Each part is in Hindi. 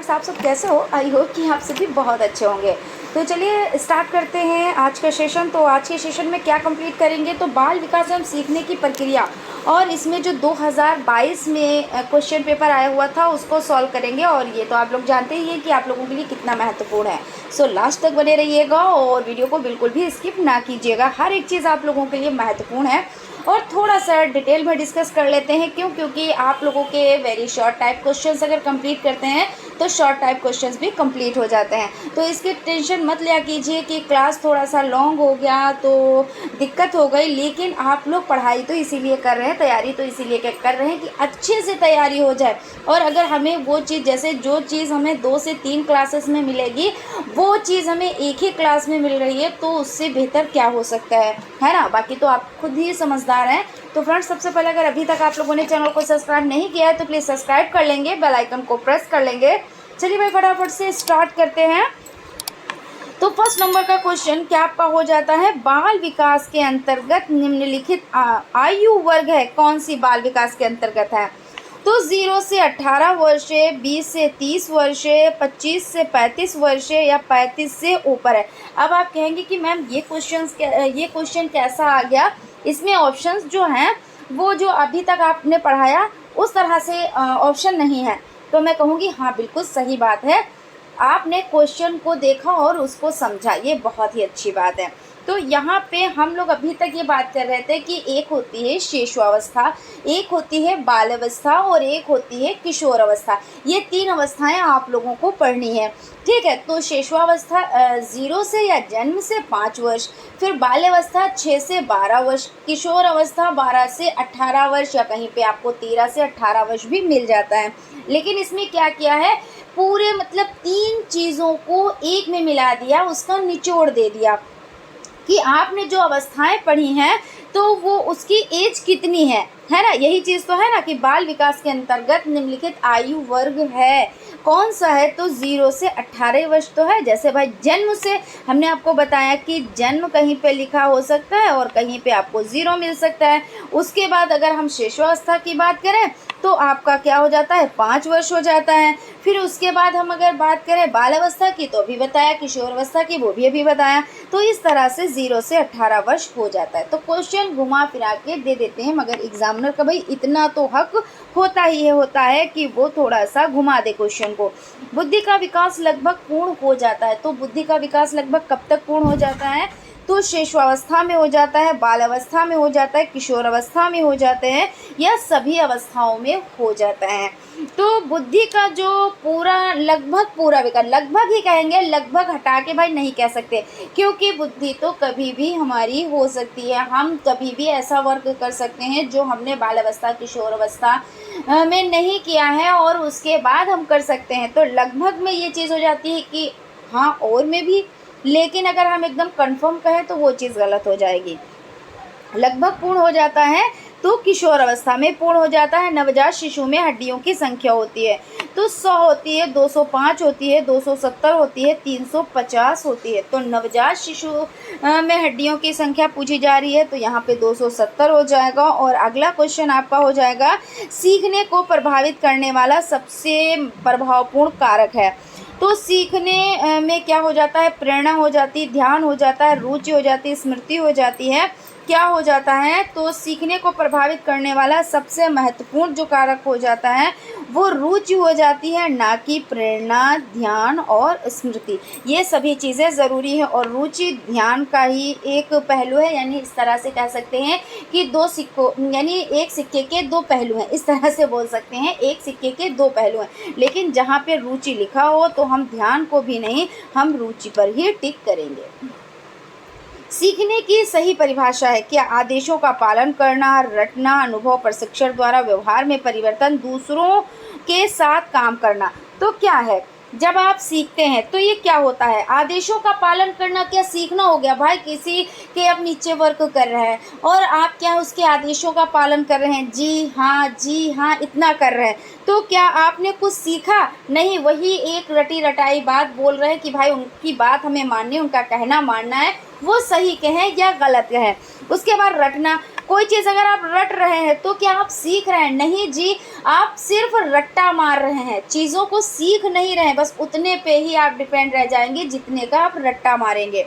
फ्रेंड्स, आप सब कैसे हो? आई होप कि आप सभी बहुत अच्छे होंगे। तो चलिए स्टार्ट करते हैं आज का सेशन। तो आज के सेशन में क्या कंप्लीट करेंगे, तो बाल विकास एवं सीखने की प्रक्रिया और इसमें जो 2022 में क्वेश्चन पेपर आया हुआ था उसको सॉल्व करेंगे। और ये तो आप लोग जानते ही हैं कि आप लोगों के लिए कितना महत्वपूर्ण है। सो लास्ट तक बने रहिएगा और वीडियो को बिल्कुल भी स्किप ना कीजिएगा। हर एक चीज़ आप लोगों के लिए महत्वपूर्ण है और थोड़ा सा डिटेल में डिस्कस कर लेते हैं। क्योंकि आप लोगों के वेरी शॉर्ट टाइप क्वेश्चंस अगर कंप्लीट करते हैं तो शॉर्ट टाइप क्वेश्चंस भी कंप्लीट हो जाते हैं। तो इसकी टेंशन मत लिया कीजिए कि क्लास थोड़ा सा लॉन्ग हो गया तो दिक्कत हो गई, लेकिन आप लोग पढ़ाई तो इसीलिए कर रहे हैं, तैयारी तो इसीलिए कर रहे हैं कि अच्छे से तैयारी हो जाए। और अगर हमें वो चीज़, जैसे जो चीज़ हमें 2 से 3 क्लासेस में मिलेगी वो चीज़ हमें एक ही क्लास में मिल रही है, तो उससे बेहतर क्या हो सकता है ना। बाकी तो आप खुद ही समझदार हैं। तो फ्रेंड्स, सबसे पहले अगर अभी तक आप लोगों ने चैनल को सब्सक्राइब नहीं किया है तो प्लीज़ सब्सक्राइब कर लेंगे, बेल आइकन को प्रेस कर लेंगे। चलिए भाई फटाफट से स्टार्ट करते हैं। तो फर्स्ट नंबर का क्वेश्चन क्या आपका हो जाता है, बाल विकास के अंतर्गत निम्नलिखित आयु वर्ग है, कौन सी बाल विकास के अंतर्गत है? तो 0 से 18 वर्ष, 20 से 30 वर्ष, 25 से 35 वर्ष या 35 से ऊपर है। अब आप कहेंगे कि मैम ये क्वेश्चन कैसा आ गया, इसमें ऑप्शंस जो हैं वो जो अभी तक आपने पढ़ाया उस तरह से ऑप्शन नहीं है। तो मैं कहूँगी हाँ बिल्कुल सही बात है, आपने क्वेश्चन को देखा और उसको समझा, ये बहुत ही अच्छी बात है। तो यहाँ पे हम लोग अभी तक ये बात कर रहे थे कि एक होती है शिशुअवस्था, एक होती है बाल अवस्था और एक होती है किशोर अवस्था। ये 3 अवस्थाएं आप लोगों को पढ़नी है, ठीक है। तो शिशुअवस्था 0 से या जन्म से 5 वर्ष, फिर बाल अवस्था 6 से 12 वर्ष, किशोर अवस्था 12 से 18 वर्ष या कहीं पे आपको 13 से 18 वर्ष भी मिल जाता है। लेकिन इसमें क्या किया है, पूरे मतलब 3 चीज़ों को एक में मिला दिया, उसका निचोड़ दे दिया कि आपने जो अवस्थाएं पढ़ी हैं तो वो उसकी एज कितनी है ना। यही चीज़ तो है ना कि बाल विकास के अंतर्गत निम्नलिखित आयु वर्ग है, कौन सा है? तो 0 से 18 वर्ष तो है। जैसे भाई जन्म से हमने आपको बताया कि जन्म कहीं पे लिखा हो सकता है और कहीं पे आपको 0 मिल सकता है। उसके बाद अगर हम शिशुअवस्था की बात करें तो आपका क्या हो जाता है, 5 वर्ष हो जाता है। फिर उसके बाद हम अगर बात करें बाल अवस्था की तो अभी बताया, किशोर अवस्था की वो भी अभी बताया। तो इस तरह से 0 से 18 वर्ष हो जाता है। तो क्वेश्चन घुमा फिरा के दे देते हैं, मगर एग्जामिनर का भाई इतना तो हक होता है कि वो थोड़ा सा घुमा दे क्वेश्चन को। बुद्धि का विकास लगभग पूर्ण हो जाता है, तो बुद्धि का विकास लगभग कब तक पूर्ण हो जाता है? तो शिशुअवस्था में हो जाता है, बाल अवस्था में हो जाता है, किशोर अवस्था में हो जाते हैं या सभी अवस्थाओं में हो जाता है। तो बुद्धि का जो लगभग पूरा विकास, लगभग ही कहेंगे, लगभग हटा के भाई नहीं कह सकते, क्योंकि बुद्धि तो कभी भी हमारी हो सकती है। हम कभी भी ऐसा वर्क कर सकते हैं जो हमने बाल अवस्था किशोर अवस्था में नहीं किया है और उसके बाद हम कर सकते हैं। तो लगभग में ये चीज़ हो जाती है कि हाँ और में भी, लेकिन अगर हम एकदम कंफर्म कहें तो वो चीज़ गलत हो जाएगी। लगभग पूर्ण हो जाता है तो किशोर अवस्था में पूर्ण हो जाता है। नवजात शिशु में हड्डियों की संख्या होती है तो 100 होती है, 205 होती है, 270 होती है, 350 होती है। तो नवजात शिशु में हड्डियों की संख्या पूछी जा रही है तो यहाँ पे 270 हो जाएगा। और अगला क्वेश्चन आपका हो जाएगा, सीखने को प्रभावित करने वाला सबसे प्रभावपूर्ण कारक है। तो सीखने में क्या हो जाता है, प्रेरणा हो जाती है, ध्यान हो जाता है, रुचि हो जाती है, स्मृति हो जाती है, क्या हो जाता है? तो सीखने को प्रभावित करने वाला सबसे महत्वपूर्ण जो कारक हो जाता है वो रुचि हो जाती है, ना कि प्रेरणा, ध्यान और स्मृति। ये सभी चीज़ें ज़रूरी है और रुचि ध्यान का ही एक पहलू है। यानी इस तरह से कह सकते हैं कि एक सिक्के के 2 पहलू हैं, इस तरह से बोल सकते हैं, एक सिक्के के 2 पहलू हैं। लेकिन जहाँ पे रुचि लिखा हो तो हम ध्यान को भी नहीं, हम रुचि पर ही टिक करेंगे। सीखने की सही परिभाषा है क्या? आदेशों का पालन करना, रटना, अनुभव, प्रशिक्षण द्वारा व्यवहार में परिवर्तन, दूसरों के साथ काम करना। तो क्या है, जब आप सीखते हैं तो ये क्या होता है, आदेशों का पालन करना क्या सीखना हो गया? भाई किसी के अब नीचे वर्क कर रहे हैं और आप क्या उसके आदेशों का पालन कर रहे हैं, जी हाँ इतना कर रहे हैं, तो क्या आपने कुछ सीखा? नहीं, वही एक रटी रटाई बात बोल रहे हैं कि भाई उनकी बात हमें माननी है, उनका कहना मानना है, वो सही कहें या गलत कहें। उसके बाद रटना, कोई चीज़ अगर आप रट रहे हैं तो क्या आप सीख रहे हैं? नहीं जी, आप सिर्फ रट्टा मार रहे हैं, चीज़ों को सीख नहीं रहे हैं। बस उतने पे ही आप डिपेंड रह जाएंगे जितने का आप रट्टा मारेंगे।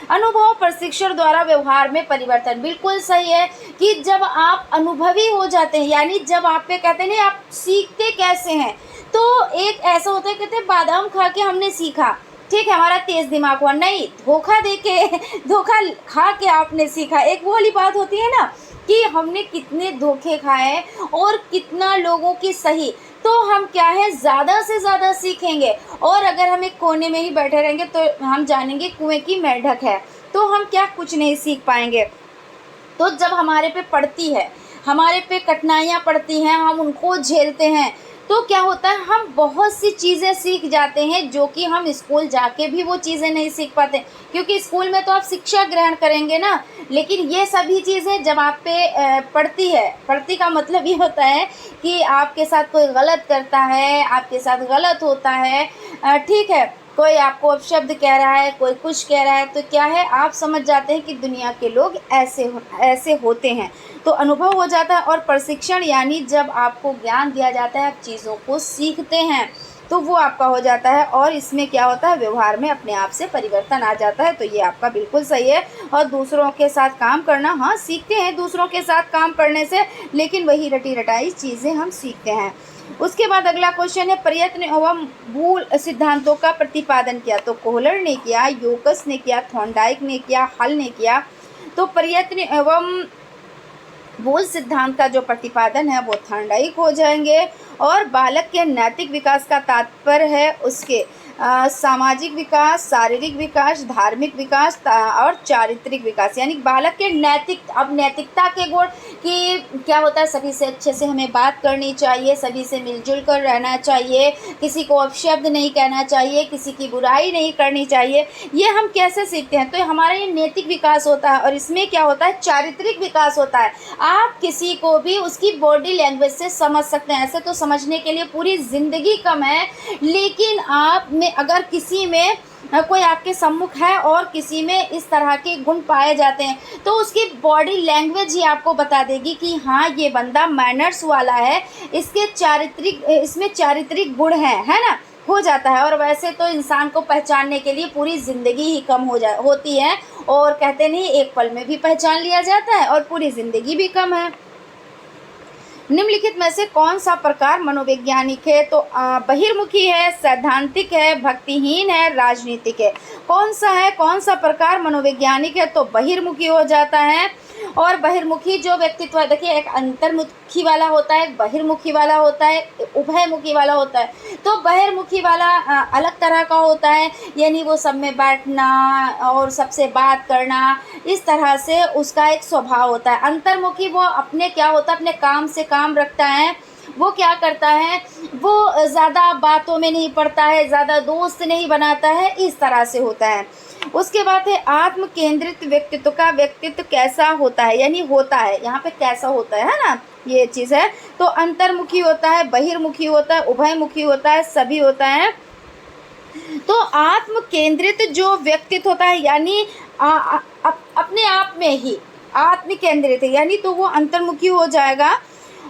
अनुभव प्रशिक्षण द्वारा व्यवहार में परिवर्तन, बिल्कुल सही है कि जब आप अनुभवी हो जाते हैं, यानी जब आप पे कहते हैं नहीं आप सीखते कैसे हैं, तो एक ऐसा होता है कहते हैं बादाम खा के हमने सीखा, ठीक है, हमारा तेज दिमाग हुआ, नहीं धोखा दे के धोखा खा के आपने सीखा। एक वो वाली बात होती है ना कि हमने कितने धोखे खाए और कितना लोगों की सही, तो हम क्या है ज़्यादा से ज़्यादा सीखेंगे। और अगर हम एक कोने में ही बैठे रहेंगे तो हम जानेंगे कुएं की मेंढक है, तो हम क्या कुछ नहीं सीख पाएंगे। तो जब हमारे पे पड़ती है, हमारे पे कठिनाइयाँ पड़ती हैं, हम उनको झेलते हैं, तो क्या होता है हम बहुत सी चीज़ें सीख जाते हैं जो कि हम स्कूल जाके भी वो चीज़ें नहीं सीख पाते, क्योंकि स्कूल में तो आप शिक्षा ग्रहण करेंगे ना, लेकिन ये सभी चीज़ें जब आप पे पड़ती है, पड़ती का मतलब ये होता है कि आपके साथ कोई गलत करता है, आपके साथ गलत होता है, ठीक है, कोई आपको अपशब्द कह रहा है, कोई कुछ कह रहा है, तो क्या है आप समझ जाते हैं कि दुनिया के लोग ऐसे होते हैं, तो अनुभव हो जाता है। और प्रशिक्षण यानी जब आपको ज्ञान दिया जाता है, आप चीज़ों को सीखते हैं, तो वो आपका हो जाता है। और इसमें क्या होता है व्यवहार में अपने आप से परिवर्तन आ जाता है, तो ये आपका बिल्कुल सही है। और दूसरों के साथ काम करना, हाँ सीखते हैं दूसरों के साथ काम करने से, लेकिन वही रटी रटाई चीज़ें हम सीखते हैं। उसके बाद अगला क्वेश्चन है प्रयत्न एवं मूल सिद्धांतों का प्रतिपादन किया, तो कोहलर ने किया, योकस ने किया, थॉर्नडाइक ने किया, हल ने किया। तो प्रयत्न एवं मूल सिद्धांत का जो प्रतिपादन है वो थॉर्नडाइक हो जाएंगे। और बालक के नैतिक विकास का तात्पर्य है उसके सामाजिक विकास, शारीरिक विकास, धार्मिक विकास और चारित्रिक विकास, यानी बालक के नैतिक, अब नैतिकता के गुण कि क्या होता है सभी से अच्छे से हमें बात करनी चाहिए, सभी से मिलजुल कर रहना चाहिए, किसी को अपशब्द नहीं कहना चाहिए, किसी की बुराई नहीं करनी चाहिए। ये हम कैसे सीखते हैं? तो हमारा ये नैतिक विकास होता है। और इसमें क्या होता है चारित्रिक विकास होता है। आप किसी को भी उसकी बॉडी लैंग्वेज से समझ सकते हैं। ऐसे तो समझने के लिए पूरी ज़िंदगी कम है, लेकिन आप में अगर किसी में कोई आपके सम्मुख है और किसी में इस तरह के गुण पाए जाते हैं, तो उसकी बॉडी लैंग्वेज ही आपको बता देगी कि हाँ ये बंदा मैनर्स वाला है, इसमें चारित्रिक गुण है ना, हो जाता है। और वैसे तो इंसान को पहचानने के लिए पूरी ज़िंदगी ही कम होती है, और कहते नहीं एक पल में भी पहचान लिया जाता है और पूरी ज़िंदगी भी कम है। निम्नलिखित में से कौन सा प्रकार मनोवैज्ञानिक है? तो बहिर्मुखी है, सैद्धांतिक है, भक्तिहीन है, राजनीतिक है। कौन सा प्रकार मनोवैज्ञानिक है? तो बहिर्मुखी हो जाता है। और बहिर्मुखी जो व्यक्तित्व है, देखिए एक अंतर्मुखी वाला होता है, एक बहिर्मुखी वाला होता है, उभयमुखी वाला होता है। तो बहिर्मुखी वाला अलग तरह का होता है, यानी वो सब में बैठना और सबसे बात करना, इस तरह से उसका एक स्वभाव होता है। अंतर्मुखी वो अपने क्या होता है, अपने काम से काम रखता है, वो क्या करता है, वो ज़्यादा बातों में नहीं पड़ता है, ज़्यादा दोस्त नहीं बनाता है, इस तरह से होता है। उसके बाद है आत्म केंद्रित व्यक्तित्व का व्यक्तित्व कैसा होता है, यानी होता है, यहाँ पे कैसा होता है ना, ये चीज़ है। तो अंतर्मुखी होता है, बहिर्मुखी होता है, उभयमुखी होता है, सभी होता है। तो आत्म केंद्रित जो व्यक्तित्व होता है, यानी अपने आप में ही आत्म केंद्रित है, यानी तो वो अंतर्मुखी हो जाएगा।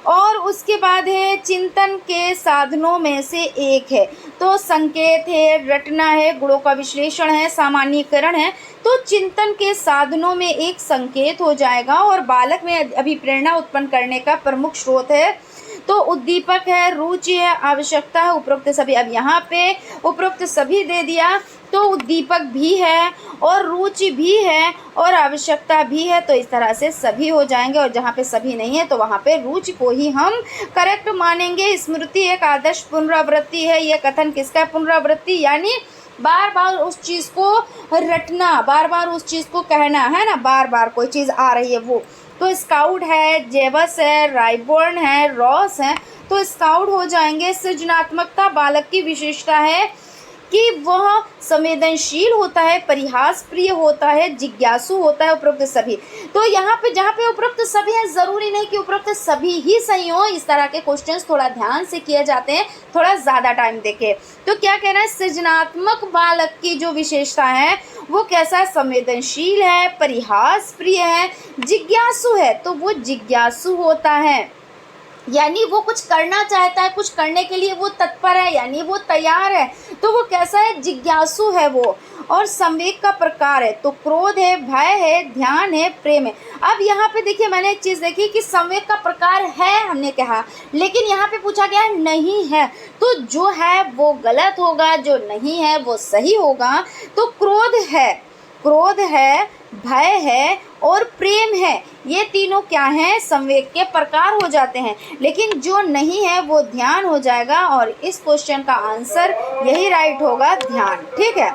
और उसके बाद है चिंतन के साधनों में से एक है, तो संकेत है, रटना है, गुणों का विश्लेषण है, सामान्यीकरण है। तो चिंतन के साधनों में एक संकेत हो जाएगा। और बालक में अभिप्रेरणा उत्पन्न करने का प्रमुख स्रोत है, तो उद्दीपक है, रुचि है, आवश्यकता है, उपरोक्त सभी। अब यहाँ पे उपरोक्त सभी दे दिया, तो उद्दीपक भी है और रुचि भी है और आवश्यकता भी है, तो इस तरह से सभी हो जाएंगे। और जहाँ पे सभी नहीं है तो वहाँ पे रुचि को ही हम करेक्ट मानेंगे। स्मृति एक आदर्श पुनरावृत्ति है। यह कथन किसका है? पुनरावृत्ति, यानी बार बार उस चीज़ को रटना, बार बार उस चीज़ को कहना है ना, बार बार कोई चीज़ आ रही है वो। तो स्काउट है, जेबस है, राइबोर्न है, रॉस है, तो स्काउट हो जाएंगे। सृजनात्मकता बालक की विशेषता है कि वह संवेदनशील होता है, परिहास प्रिय होता है, जिज्ञासु होता है, उपरोक्त सभी। तो यहाँ पे जहाँ पे उपरोक्त सभी है, ज़रूरी नहीं कि उपरोक्त सभी ही सही हो। इस तरह के क्वेश्चंस थोड़ा ध्यान से किए जाते हैं, थोड़ा ज़्यादा टाइम देके। तो क्या कहना है, सृजनात्मक बालक की जो विशेषता है वो कैसा है, संवेदनशील है, परिहास प्रिय है, जिज्ञासु है। तो वो जिज्ञासु होता है, यानी वो कुछ करना चाहता है, कुछ करने के लिए वो तत्पर है, यानी वो तैयार है। तो वो कैसा है, जिज्ञासु है वो। और संवेग का प्रकार है तो क्रोध है, भय है, ध्यान है, प्रेम है। अब यहाँ पे देखिए, मैंने एक चीज़ देखी कि संवेग का प्रकार है हमने कहा, लेकिन यहाँ पे पूछा गया नहीं है। तो जो है वो गलत होगा, जो नहीं है वो सही होगा। तो क्रोध है, भय है और प्रेम है, ये तीनों क्या हैं, संवेग के प्रकार हो जाते हैं। लेकिन जो नहीं है वो ध्यान हो जाएगा, और इस क्वेश्चन का आंसर यही राइट होगा, ध्यान। ठीक है,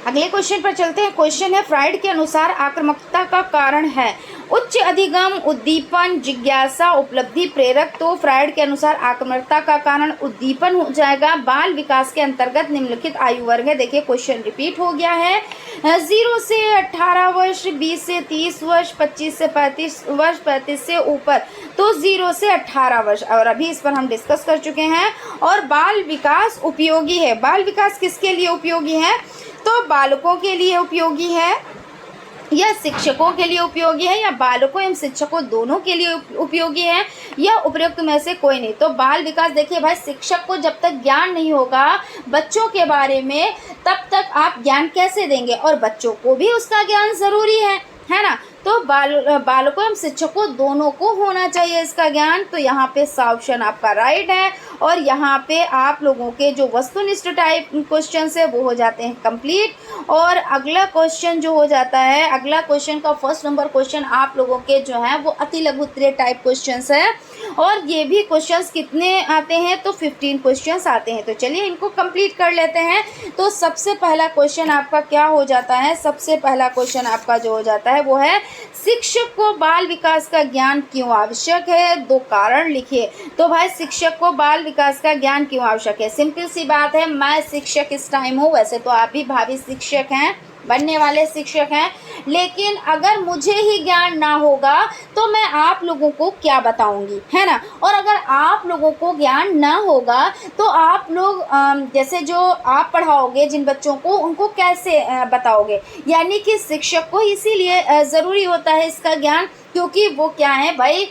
अगले क्वेश्चन पर चलते हैं। क्वेश्चन है, फ्राइड के अनुसार आक्रामकता का कारण है उच्च अधिगम, उद्दीपन, जिज्ञासा, उपलब्धि, प्रेरक। तो फ्राइड के अनुसार आक्रामकता का कारण उद्दीपन हो जाएगा। बाल विकास के अंतर्गत निम्नलिखित आयु वर्ग है। देखिए क्वेश्चन रिपीट हो गया है। 0 से 18 वर्ष, 20 से 30 वर्ष, 25 से 35 वर्ष, 35 से ऊपर। तो 0 से 18 वर्ष, और अभी इस पर हम डिस्कस कर चुके हैं। और बाल विकास उपयोगी है। बाल विकास किसके लिए उपयोगी है, तो बालकों के लिए उपयोगी है, या शिक्षकों के लिए उपयोगी है, या बालकों एवं शिक्षकों दोनों के लिए उपयोगी है, या उपयुक्त में से कोई नहीं। तो बाल विकास देखिए भाई, शिक्षक को जब तक ज्ञान नहीं होगा बच्चों के बारे में, तब तक आप ज्ञान कैसे देंगे, और बच्चों को भी उसका ज्ञान ज़रूरी है ना। तो बालकों एवं शिक्षकों दोनों को होना चाहिए इसका ज्ञान। तो यहाँ पे सा ऑप्शन आपका राइट है। और यहाँ पे आप लोगों के जो वस्तुनिष्ठ टाइप क्वेश्चन है वो हो जाते हैं कंप्लीट। और अगला क्वेश्चन जो हो जाता है, अगला क्वेश्चन का फर्स्ट नंबर क्वेश्चन आप लोगों के जो है वो अति लघु उत्तरीय टाइप क्वेश्चन है। और ये भी क्वेश्चंस कितने आते हैं, तो 15 क्वेश्चंस आते हैं। तो चलिए इनको कंप्लीट कर लेते हैं। तो सबसे पहला क्वेश्चन आपका क्या हो जाता है, सबसे पहला क्वेश्चन आपका जो हो जाता है वो है, शिक्षक को बाल विकास का ज्ञान क्यों आवश्यक है, 2 कारण लिखिए। तो भाई शिक्षक को बाल विकास का ज्ञान क्यों आवश्यक है, सिंपल सी बात है, मैं शिक्षक इस टाइम हूँ, वैसे तो आप भी भावी शिक्षक हैं, बनने वाले शिक्षक हैं, लेकिन अगर मुझे ही ज्ञान ना होगा तो मैं आप लोगों को क्या बताऊंगी, है ना। और अगर आप लोगों को ज्ञान ना होगा तो आप लोग जैसे जो आप पढ़ाओगे जिन बच्चों को, उनको कैसे बताओगे। यानी कि शिक्षक को इसीलिए ज़रूरी होता है इसका ज्ञान, क्योंकि वो क्या है भाई,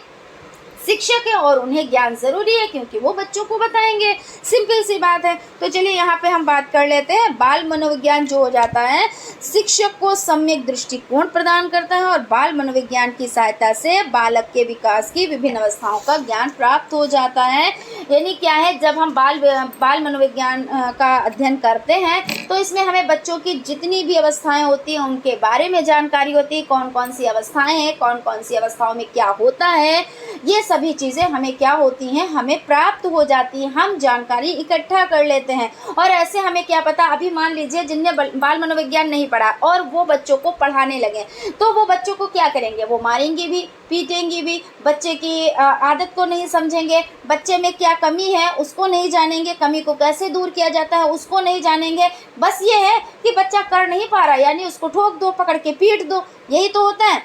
शिक्षक है और उन्हें ज्ञान ज़रूरी है, क्योंकि वो बच्चों को बताएंगे, सिंपल सी बात है। तो चलिए यहाँ पे हम बात कर लेते हैं। बाल मनोविज्ञान जो हो जाता है, शिक्षक को सम्यक दृष्टिकोण प्रदान करता है, और बाल मनोविज्ञान की सहायता से बालक के विकास की विभिन्न अवस्थाओं का ज्ञान प्राप्त हो जाता है। यानी क्या है, जब हम बाल मनोविज्ञान का अध्ययन करते हैं तो इसमें हमें बच्चों की जितनी भी अवस्थाएँ होती हैं उनके बारे में जानकारी होती है, कौन कौन सी अवस्थाएँ हैं, कौन कौन सी अवस्थाओं में क्या होता है, ये सभी चीज़ें हमें क्या होती हैं, हमें प्राप्त हो जाती हैं, हम जानकारी इकट्ठा कर लेते हैं। और ऐसे हमें क्या पता, अभी मान लीजिए जिनने बाल मनोविज्ञान नहीं पढ़ा और वो बच्चों को पढ़ाने लगे, तो वो बच्चों को क्या करेंगे, वो मारेंगे भी, पीटेंगे भी, बच्चे की आदत को नहीं समझेंगे, बच्चे में क्या कमी है उसको नहीं जानेंगे, कमी को कैसे दूर किया जाता है उसको नहीं जानेंगे। बस ये है कि बच्चा कर नहीं पा रहा, यानी उसको ठोक दो, पकड़ के पीट दो, यही तो होता है।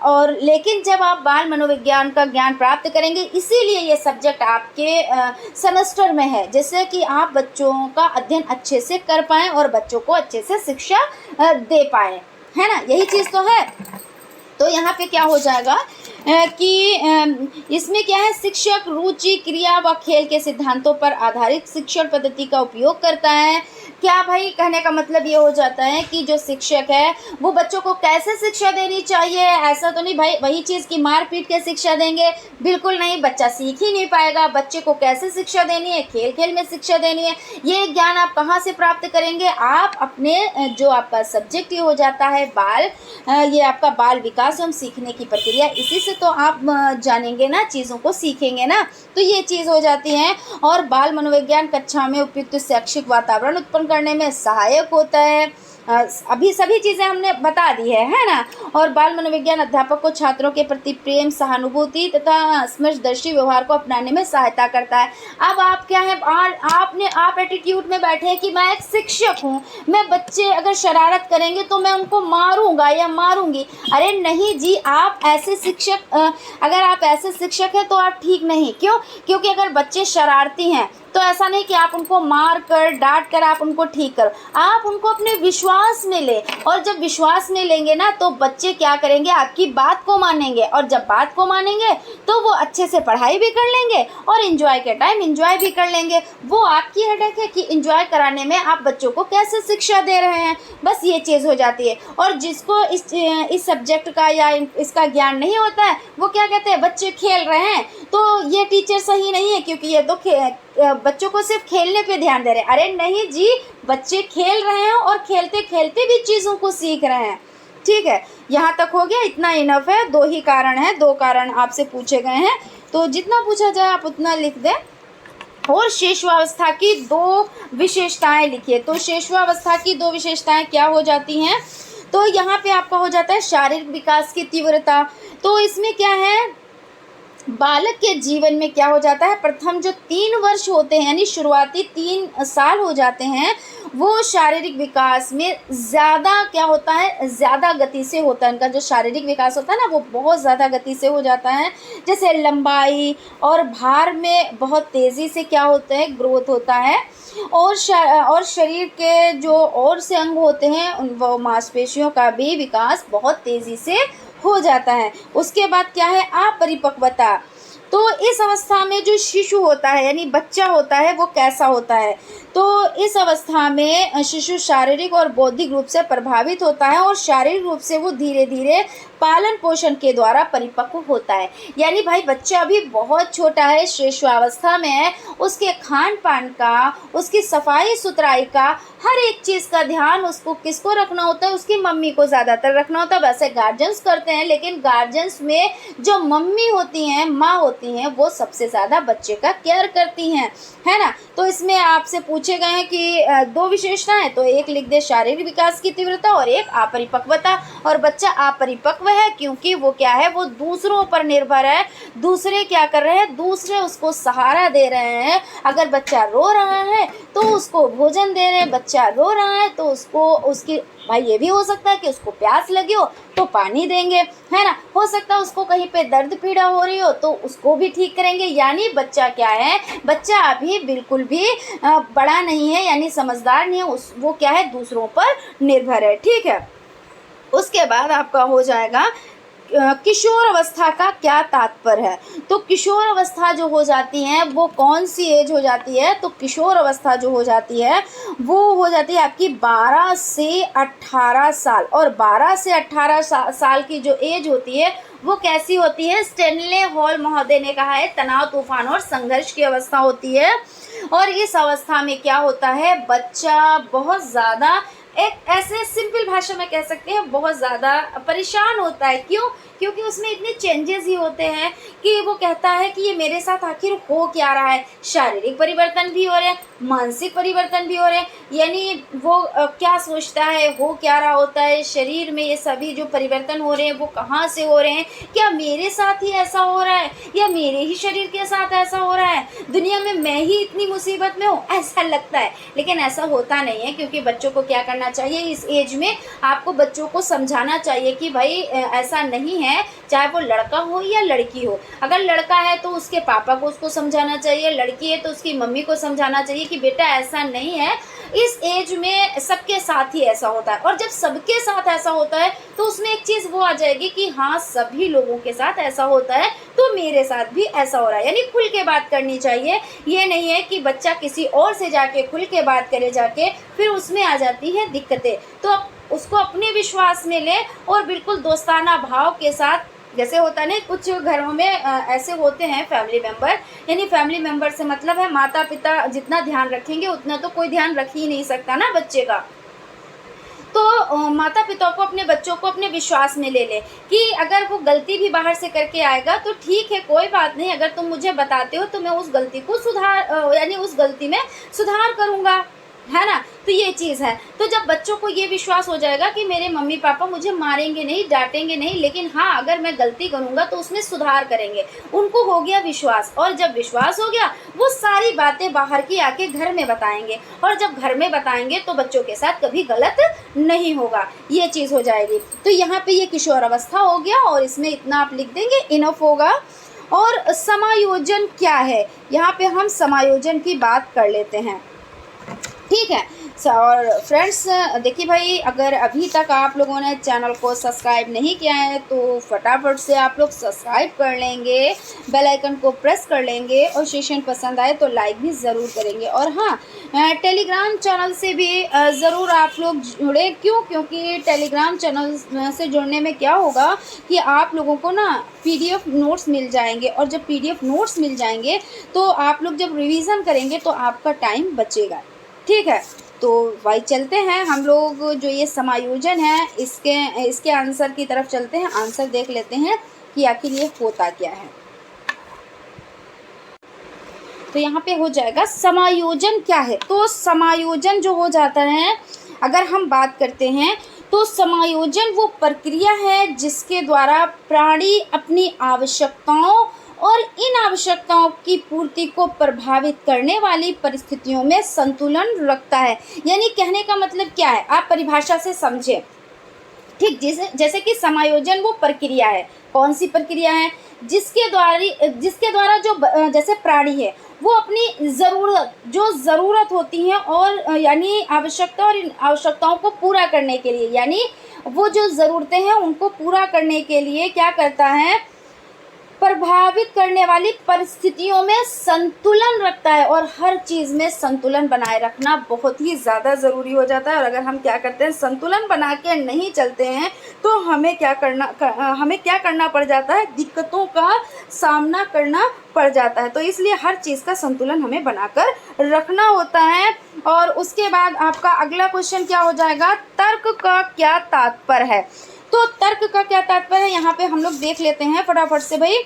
और लेकिन जब आप बाल मनोविज्ञान का ज्ञान प्राप्त करेंगे, इसीलिए ये सब्जेक्ट आपके सेमेस्टर में है, जिससे कि आप बच्चों का अध्ययन अच्छे से कर पाएँ और बच्चों को अच्छे से शिक्षा दे पाएँ, है ना, यही चीज़ तो है। तो यहाँ पे क्या हो जाएगा कि इसमें क्या है, शिक्षक रुचि, क्रिया व खेल के सिद्धांतों पर आधारित शिक्षण पद्धति का उपयोग करता है। क्या भाई, कहने का मतलब ये हो जाता है कि जो शिक्षक है वो बच्चों को कैसे शिक्षा देनी चाहिए, ऐसा तो नहीं भाई वही चीज़ की मार पीट के शिक्षा देंगे, बिल्कुल नहीं, बच्चा सीख ही नहीं पाएगा। बच्चे को कैसे शिक्षा देनी है, खेल खेल में शिक्षा देनी है, ये ज्ञान आप कहाँ से प्राप्त करेंगे, आप अपने जो आपका सब्जेक्ट ये हो जाता है बाल, ये आपका बाल विकास एवं सीखने की प्रक्रिया, इसी से तो आप जानेंगे ना, चीज़ों को सीखेंगे ना, तो ये चीज़ हो जाती है। और बाल मनोविज्ञान कक्षा में उपयुक्त शैक्षिक वातावरण उत्पन्न करने में सहायक होता है। अभी सभी चीज़ें हमने बता दी है ना। और बाल मनोविज्ञान अध्यापक को छात्रों के प्रति प्रेम, सहानुभूति तथा समझदर्शी व्यवहार को अपनाने में सहायता करता है। अब आप क्या है, आप एटीट्यूड में बैठे हैं कि मैं एक शिक्षक हूँ, मैं बच्चे अगर शरारत करेंगे तो मैं उनको मारूंगा या मारूंगी। अरे नहीं जी, आप ऐसे शिक्षक अगर आप ऐसे शिक्षक हैं तो आप ठीक नहीं। क्यों? क्योंकि अगर बच्चे शरारती हैं तो ऐसा नहीं कि आप उनको मार कर डांट कर आप उनको ठीक करो, आप उनको अपने विश्वास में ले। और जब विश्वास में लेंगे ना तो बच्चे क्या करेंगे, आपकी बात को मानेंगे। और जब बात को मानेंगे तो वो अच्छे से पढ़ाई भी कर लेंगे और इन्जॉय के टाइम इन्जॉय भी कर लेंगे। वो आपकी हेडेक है कि इन्जॉय कराने में आप बच्चों को कैसे शिक्षा दे रहे हैं, बस ये चीज़ हो जाती है। और जिसको इस सब्जेक्ट का या इसका ज्ञान नहीं होता है वो क्या कहते हैं, बच्चे खेल रहे हैं तो ये टीचर सही नहीं है, क्योंकि ये तो बच्चों को सिर्फ खेलने पे ध्यान दे रहे हैं। अरे नहीं जी, बच्चे खेल रहे हैं और खेलते खेलते भी चीज़ों को सीख रहे हैं। ठीक है, यहाँ तक हो गया, इतना इनफ है। 2 ही कारण हैं, 2 कारण आपसे पूछे गए हैं, तो जितना पूछा जाए आप उतना लिख दें। और शिशुअवस्था की 2 विशेषताएं लिखिए। तो शिशुअवस्था की 2 विशेषताएं क्या हो जाती हैं, तो यहाँ पे आपका हो जाता है शारीरिक विकास की तीव्रता। तो इसमें क्या है, बालक के जीवन में क्या हो जाता है, प्रथम जो 3 वर्ष होते हैं यानी शुरुआती 3 साल हो जाते हैं, वो शारीरिक विकास में ज़्यादा क्या होता है, ज़्यादा गति से होता है। उनका जो शारीरिक विकास होता है ना वो बहुत ज़्यादा गति से हो जाता है। जैसे लंबाई और भार में बहुत तेज़ी से क्या होता है, ग्रोथ होता है। और शरीर के जो और से अंग होते हैं उन वो मांसपेशियों का भी विकास बहुत तेज़ी से हो जाता है। उसके बाद क्या है, अपरिपक्वता। तो इस अवस्था में जो शिशु होता है यानी बच्चा होता है वो कैसा होता है, तो इस अवस्था में शिशु शारीरिक और बौद्धिक रूप से प्रभावित होता है और शारीरिक रूप से वो धीरे धीरे पालन पोषण के द्वारा परिपक्व होता है। यानी भाई बच्चा अभी बहुत छोटा है, शिशुअवस्था में है, उसके खान पान का, उसकी सफाई सुथराई का, हर एक चीज़ का ध्यान उसको किसको रखना होता है, उसकी मम्मी को ज़्यादातर रखना होता है। वैसे गार्जियंस करते हैं, लेकिन गार्जियंस में जो मम्मी होती हैं, माँ होती हैं, वो सबसे ज़्यादा बच्चे का केयर करती हैं, है ना। तो इसमें आपसे पूछे गए हैं कि 2 विशेषताएं, तो एक लिख दे शारीरिक विकास की तीव्रता और एक अपरिपक्वता। और बच्चा अपरिपक्व है क्योंकि वो क्या है, वो दूसरों पर निर्भर है। दूसरे क्या कर रहे हैं, दूसरे उसको सहारा दे रहे हैं। अगर बच्चा रो रहा है तो उसको भोजन दे रहे हैं, बच्चा रो रहा है तो उसको उसकी भाई ये भी हो सकता है कि उसको प्यास लगी हो तो पानी देंगे, है ना। हो सकता है उसको कहीं पे दर्द पीड़ा हो रही हो तो उसको भी ठीक करेंगे। यानी बच्चा क्या है, बच्चा अभी बिल्कुल भी बड़ा नहीं है यानी समझदार नहीं है, वो क्या है, दूसरों पर निर्भर है। ठीक है, उसके बाद आपका हो जाएगा किशोर अवस्था का क्या तात्पर्य है। तो किशोर अवस्था जो हो जाती है वो कौन सी एज हो जाती है, तो किशोर अवस्था जो हो जाती है वो हो जाती है आपकी 12 से 18 साल। और 12 से 18 साल की जो एज होती है वो कैसी होती है, स्टेनले हॉल महोदय ने कहा है तनाव, तूफान और संघर्ष की अवस्था होती है। और इस अवस्था में क्या होता है, बच्चा बहुत ज़्यादा, एक ऐसे सिंपल भाषा में कह सकते हैं, बहुत ज़्यादा परेशान होता है। क्यों? क्योंकि उसमें इतने चेंजेस ही होते हैं कि वो कहता है कि ये मेरे साथ आखिर हो क्या रहा है। शारीरिक परिवर्तन भी हो रहे हैं, मानसिक परिवर्तन भी हो रहे हैं। यानी वो क्या सोचता है, हो क्या रहा होता है शरीर में, ये सभी जो परिवर्तन हो रहे हैं वो कहाँ से हो रहे हैं, क्या मेरे साथ ही ऐसा हो रहा है या मेरे ही शरीर के साथ ऐसा हो रहा है, दुनिया में मैं ही इतनी मुसीबत में हूँ, ऐसा लगता है। लेकिन ऐसा होता नहीं है, क्योंकि बच्चों को क्या करना चाहिए, इस एज में आपको बच्चों को समझाना चाहिए कि भाई ऐसा नहीं है, चाहे वो लड़का हो या लड़की हो। अगर लड़का है तो उसके पापा को उसको समझाना चाहिए, लड़की है तो उसकी मम्मी को समझाना चाहिए कि बेटा ऐसा नहीं है, इस एज में सबके साथ ही ऐसा होता है। और जब सबके साथ ऐसा होता है तो उसमें एक चीज़ वो आ जाएगी कि हाँ सभी लोगों के साथ ऐसा होता है तो मेरे साथ भी ऐसा हो रहा है। यानी खुल के बात करनी चाहिए, ये नहीं है कि बच्चा किसी और से जाके खुल के बात करे जाके, फिर उसमें आ जाती है दिक्कतें। तो उसको अपने विश्वास में ले और बिल्कुल दोस्ताना भाव के साथ, जैसे होता है ना कुछ घरों में ऐसे होते हैं फैमिली मेम्बर, यानी फैमिली मेम्बर से मतलब है माता पिता जितना ध्यान रखेंगे उतना तो कोई ध्यान रख ही नहीं सकता ना बच्चे का। तो माता पिता को अपने बच्चों को अपने विश्वास में ले ले कि अगर वो गलती भी बाहर से करके आएगा तो ठीक है, कोई बात नहीं, अगर तुम मुझे बताते हो तो मैं उस गलती को यानी उस गलती में सुधार करूँगा, है ना। तो ये चीज़ है। तो जब बच्चों को ये विश्वास हो जाएगा कि मेरे मम्मी पापा मुझे मारेंगे नहीं, डांटेंगे नहीं, लेकिन हाँ अगर मैं गलती करूँगा तो उसमें सुधार करेंगे, उनको हो गया विश्वास। और जब विश्वास हो गया वो सारी बातें बाहर की आके घर में बताएंगे, और जब घर में बताएंगे तो बच्चों के साथ कभी गलत नहीं होगा, ये चीज़ हो जाएगी। तो यहाँ पे ये किशोर अवस्था हो गया, और इसमें इतना आप लिख देंगे, इनफ होगा। और समायोजन क्या है, यहाँ पे हम समायोजन की बात कर लेते हैं, ठीक है। और फ्रेंड्स देखिए भाई, अगर अभी तक आप लोगों ने चैनल को सब्सक्राइब नहीं किया है तो फटाफट से आप लोग सब्सक्राइब कर लेंगे, बेल आइकन को प्रेस कर लेंगे, और सेशन पसंद आए तो लाइक भी ज़रूर करेंगे। और हाँ, टेलीग्राम चैनल से भी ज़रूर आप लोग जुड़े। क्योंकि टेलीग्राम चैनल से जुड़ने में क्या होगा कि आप लोगों को ना PDF नोट्स मिल जाएंगे, और जब PDF नोट्स मिल जाएंगे तो आप लोग जब रिवीजन करेंगे तो आपका टाइम बचेगा, ठीक है। तो भाई चलते हैं हम लोग, जो ये समायोजन है इसके आंसर की तरफ चलते हैं। आंसर देख लेते हैं कि आखिर ये होता क्या है। तो यहाँ पे हो जाएगा समायोजन क्या है। तो समायोजन जो हो जाता है, अगर हम बात करते हैं तो समायोजन वो प्रक्रिया है जिसके द्वारा प्राणी अपनी आवश्यकताओं और इन आवश्यकताओं की पूर्ति को प्रभावित करने वाली परिस्थितियों में संतुलन रखता है। यानी कहने का मतलब क्या है, आप परिभाषा से समझें, ठीक। जैसे कि समायोजन वो प्रक्रिया है, कौन सी प्रक्रिया है, जिसके द्वारा जो जैसे प्राणी है वो अपनी ज़रूरत होती है, और यानी आवश्यकता, और इन आवश्यकताओं को पूरा करने के लिए, यानी वो जो ज़रूरतें हैं उनको पूरा करने के लिए क्या करता है, प्रभावित करने वाली परिस्थितियों में संतुलन रखता है। और हर चीज़ में संतुलन बनाए रखना बहुत ही ज़्यादा ज़रूरी हो जाता है। और अगर हम क्या करते हैं, संतुलन बना के नहीं चलते हैं तो हमें क्या करना पड़ जाता है, दिक्कतों का सामना करना पड़ जाता है। तो इसलिए हर चीज़ का संतुलन हमें बनाकर रखना होता है। और उसके बाद आपका अगला क्वेश्चन क्या हो जाएगा, तर्क का क्या तात्पर्य है। तो तर्क का क्या तात्पर्य है, यहाँ पे हम लोग देख लेते हैं फटाफट से भाई।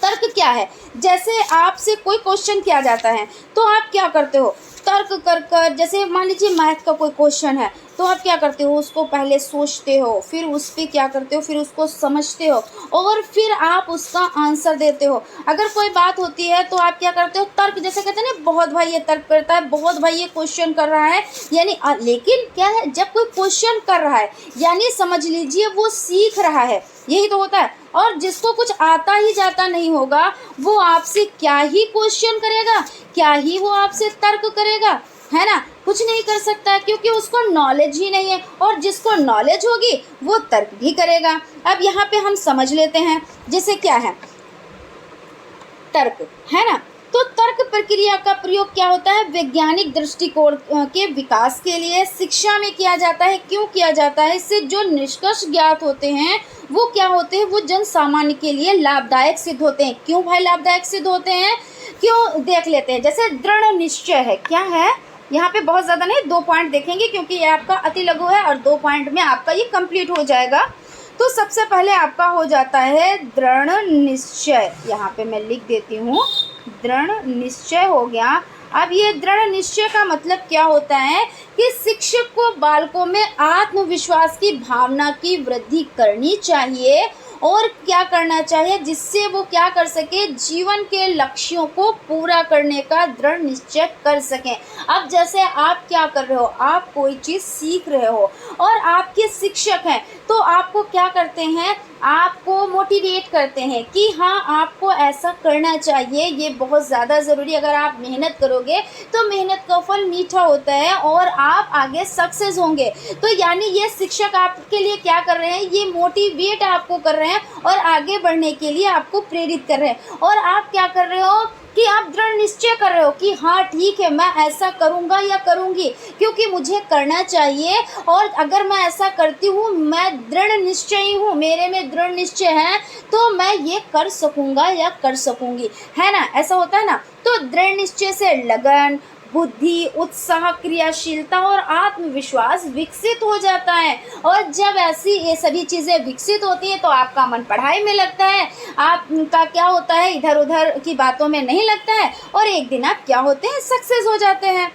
तर्क क्या है, जैसे आपसे कोई क्वेश्चन किया जाता है तो आप क्या करते हो, तर्क कर जैसे मान लीजिए मैथ का कोई क्वेश्चन है तो आप क्या करते हो, उसको पहले सोचते हो, फिर उस पर क्या करते हो, फिर उसको समझते हो, और फिर आप उसका आंसर देते हो। अगर कोई बात होती है तो आप क्या करते हो, तर्क, जैसे कहते हैं ना, बहुत भाई ये तर्क करता है, बहुत भाई ये क्वेश्चन कर रहा है, यानी लेकिन क्या है, जब कोई क्वेश्चन कर रहा है यानी समझ लीजिए वो सीख रहा है, यही तो होता है। और जिसको कुछ आता ही जाता नहीं होगा वो आपसे क्या ही क्वेश्चन करेगा, क्या ही वो आपसे तर्क करेगा, है ना, कुछ नहीं कर सकता है, क्योंकि उसको नॉलेज ही नहीं है। और जिसको नॉलेज होगी वो तर्क भी करेगा। अब यहाँ पे हम समझ लेते हैं, जैसे क्या है तर्क, है ना। तो तर्क प्रक्रिया का प्रयोग क्या होता है, वैज्ञानिक दृष्टिकोण के विकास के लिए शिक्षा में किया जाता है। क्यों किया जाता है, इससे जो निष्कर्ष ज्ञात होते हैं वो क्या होते हैं, वो जन सामान्य के लिए लाभदायक सिद्ध होते हैं। क्यों भाई लाभदायक सिद्ध होते हैं, क्यों, देख लेते हैं। जैसे दृढ़ निश्चय है, क्या है, यहाँ पे बहुत ज़्यादा नहीं, 2 पॉइंट देखेंगे क्योंकि ये आपका अति लघु है, और 2 पॉइंट में आपका ये कंप्लीट हो जाएगा। तो सबसे पहले आपका हो जाता है दृढ़ निश्चय, यहाँ पे मैं लिख देती हूँ, दृढ़ निश्चय हो गया। अब ये दृढ़ निश्चय का मतलब क्या होता है कि शिक्षक को बालकों में आत्मविश्वास की भावना की वृद्धि करनी चाहिए, और क्या करना चाहिए, जिससे वो क्या कर सके, जीवन के लक्ष्यों को पूरा करने का दृढ़ निश्चय कर सकें। अब जैसे आप क्या कर रहे हो, आप कोई चीज़ सीख रहे हो और आपके शिक्षक हैं तो आपको क्या करते हैं, आपको मोटिवेट करते हैं कि हाँ आपको ऐसा करना चाहिए, ये बहुत ज़्यादा ज़रूरी। अगर आप मेहनत करोगे तो मेहनत का फल मीठा होता है और आप आगे सक्सेस होंगे। तो यानी ये शिक्षक आपके लिए क्या कर रहे हैं, ये मोटिवेट आपको कर रहे हैं और आगे बढ़ने के लिए आपको प्रेरित कर रहे हैं। और आप क्या कर रहे हो कि आप दृढ़ निश्चय कर रहे हो कि हाँ ठीक है, मैं ऐसा करूँगा या करूँगी क्योंकि मुझे करना चाहिए, और अगर मैं ऐसा करती हूँ, मैं दृढ़ निश्चयी हूँ, मेरे में दृढ़ निश्चय है, तो मैं ये कर सकूँगा या कर सकूँगी, है ना, ऐसा होता है ना। तो दृढ़ निश्चय से लगन, बुद्धि, उत्साह, क्रियाशीलता और आत्मविश्वास विकसित हो जाता है। और जब ऐसी ये सभी चीज़ें विकसित होती हैं तो आपका मन पढ़ाई में लगता है, आपका क्या होता है, इधर उधर की बातों में नहीं लगता है, और एक दिन आप क्या होते हैं, सक्सेस हो जाते हैं।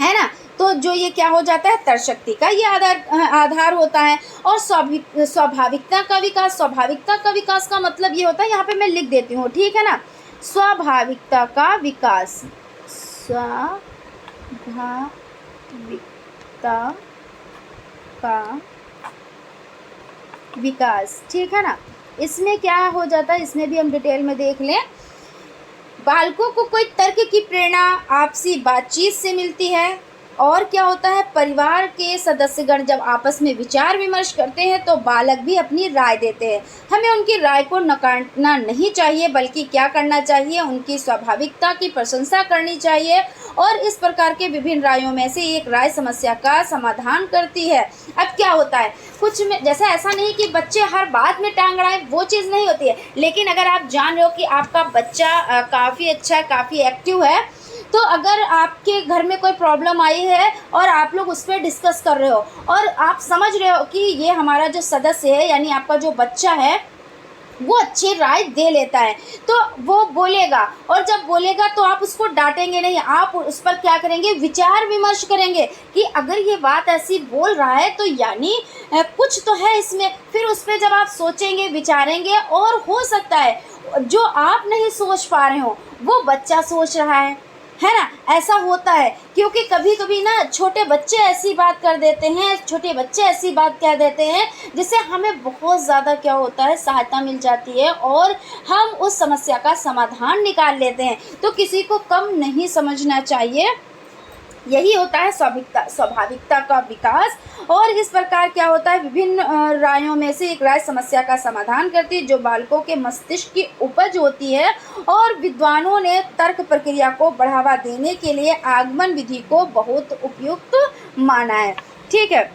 है ना। तो जो ये क्या हो जाता है, तर्क शक्ति का ये आधार होता है। और स्वाभाविकता का विकास, स्वाभाविकता का विकास का मतलब ये होता है, यहाँ पे मैं लिख देती हूँ, ठीक है ना। स्वाभाविकता का विकास, स्वाभाविकता का विकास, ठीक है ना। इसमें क्या हो जाता है, इसमें भी हम डिटेल में देख लें। बालकों को कोई तर्क की प्रेरणा आपसी बातचीत से मिलती है। और क्या होता है, परिवार के सदस्यगण जब आपस में विचार विमर्श करते हैं तो बालक भी अपनी राय देते हैं। हमें उनकी राय को नकारना नहीं चाहिए, बल्कि क्या करना चाहिए, उनकी स्वाभाविकता की प्रशंसा करनी चाहिए। और इस प्रकार के विभिन्न रायों में से एक राय समस्या का समाधान करती है। अब क्या होता है, कुछ में जैसे ऐसा नहीं कि बच्चे हर बात में टांग अड़ाएं, वो चीज़ नहीं होती है। लेकिन अगर आप जान रहे हो कि आपका बच्चा काफ़ी अच्छा है, काफ़ी एक्टिव है, तो अगर आपके घर में कोई प्रॉब्लम आई है और आप लोग उस पर डिस्कस कर रहे हो और आप समझ रहे हो कि ये हमारा जो सदस्य है, यानी आपका जो बच्चा है, वो अच्छी राय दे लेता है, तो वो बोलेगा। और जब बोलेगा तो आप उसको डांटेंगे नहीं, आप उस पर क्या करेंगे, विचार विमर्श करेंगे कि अगर ये बात ऐसी बोल रहा है तो यानी कुछ तो है इसमें। फिर उस पर जब आप सोचेंगे, विचारेंगे, और हो सकता है जो आप नहीं सोच पा रहे हो वो बच्चा सोच रहा है ना। ऐसा होता है, क्योंकि कभी कभी ना छोटे बच्चे ऐसी बात कर देते हैं, छोटे बच्चे ऐसी बात कह देते हैं जिससे हमें बहुत ज़्यादा क्या होता है, सहायता मिल जाती है और हम उस समस्या का समाधान निकाल लेते हैं। तो किसी को कम नहीं समझना चाहिए, यही होता है स्वाभाविकता का विकास। और इस प्रकार क्या होता है, विभिन्न रायों में से एक राय समस्या का समाधान करती है, जो बालकों के मस्तिष्क की उपज होती है। और विद्वानों ने तर्क प्रक्रिया को बढ़ावा देने के लिए आगमन विधि को बहुत उपयुक्त माना है, ठीक है।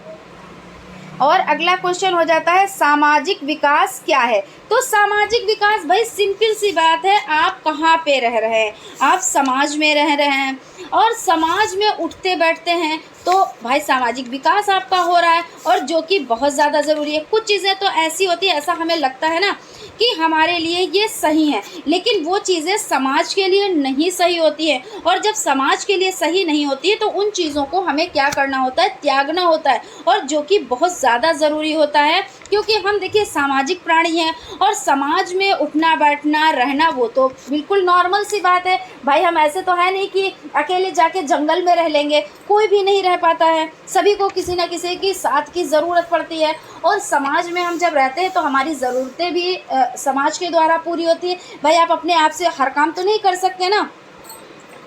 और अगला क्वेश्चन हो जाता है, सामाजिक विकास क्या है। तो सामाजिक विकास, भाई सिंपल सी बात है, आप कहाँ पे रह रहे हैं, आप समाज में रह रहे हैं और समाज में उठते बैठते हैं, तो भाई सामाजिक विकास आपका हो रहा है, और जो कि बहुत ज़्यादा ज़रूरी है। कुछ चीज़ें तो ऐसी होती है, ऐसा हमें लगता है ना कि हमारे लिए ये सही है, लेकिन वो चीज़ें समाज के लिए नहीं सही होती है। और जब समाज के लिए सही नहीं होती है तो उन चीज़ों को हमें क्या करना होता है, त्यागना होता है, और जो कि बहुत ज़्यादा ज़रूरी होता है। क्योंकि हम देखिए सामाजिक प्राणी हैं, और समाज में उठना बैठना रहना वो तो बिल्कुल नॉर्मल सी बात है। भाई हम ऐसे तो है नहीं कि अकेले जाके जंगल में रह लेंगे, कोई भी नहीं रह पाता है, सभी को किसी न किसी की साथ की ज़रूरत पड़ती है। और समाज में हम जब रहते हैं तो हमारी ज़रूरतें भी समाज के द्वारा पूरी होती है। भाई आप अपने आप से हर काम तो नहीं कर सकते ना,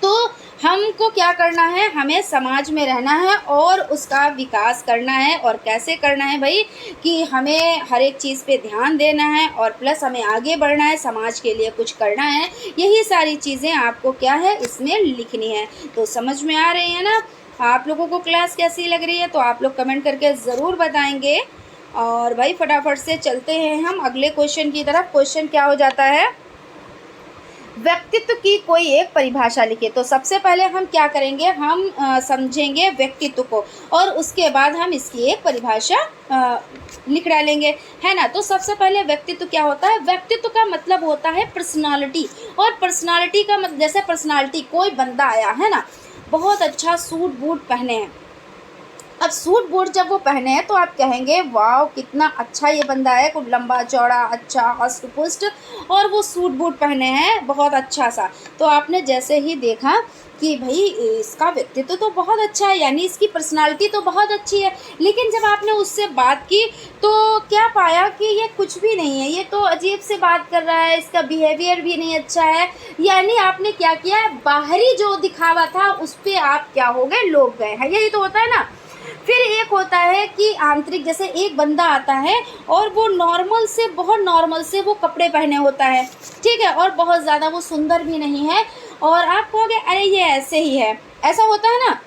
तो हमको क्या करना है, हमें समाज में रहना है और उसका विकास करना है। और कैसे करना है भाई, कि हमें हर एक चीज़ पे ध्यान देना है और प्लस हमें आगे बढ़ना है, समाज के लिए कुछ करना है। यही सारी चीज़ें आपको क्या है, इसमें लिखनी है। तो समझ में आ रही है ना। आप लोगों को क्लास कैसी लग रही है तो आप लोग कमेंट करके ज़रूर बताएंगे। और भाई फटाफट से चलते हैं हम अगले क्वेश्चन की तरफ। क्वेश्चन क्या हो जाता है, व्यक्तित्व की कोई एक परिभाषा लिखे। तो सबसे पहले हम क्या करेंगे, हम समझेंगे व्यक्तित्व को, और उसके बाद हम इसकी एक परिभाषा लिख डालेंगे, है ना। तो सबसे पहले व्यक्तित्व क्या होता है, व्यक्तित्व का मतलब होता है पर्सनालिटी। और पर्सनालिटी का मतलब, जैसे पर्सनालिटी, कोई बंदा आया है ना, बहुत अच्छा सूट बूट पहने हैं। अब सूट बूट जब वो पहने हैं तो आप कहेंगे वाह कितना अच्छा ये बंदा है, कुछ लंबा चौड़ा अच्छा हष्ट पुष्ट, और वो सूट बूट पहने हैं बहुत अच्छा सा। तो आपने जैसे ही देखा कि भाई इसका व्यक्तित्व तो बहुत अच्छा है, यानी इसकी पर्सनालिटी तो बहुत अच्छी है, लेकिन जब आपने उससे बात की तो क्या पाया कि ये कुछ भी नहीं है, ये तो अजीब से बात कर रहा है, इसका बिहेवियर भी नहीं अच्छा है। यानी आपने क्या किया, बाहरी जो दिखावा था उस पर आप क्या हो गए, लोग गए हैं। यही तो होता है ना। फिर एक होता है कि आंतरिक, जैसे एक बंदा आता है और वो नॉर्मल से, बहुत नॉर्मल से वो कपड़े पहने होता है, ठीक है, और बहुत ज़्यादा वो सुंदर भी नहीं है, और आप कहोगे अरे ये ऐसे ही है, ऐसा होता है ना।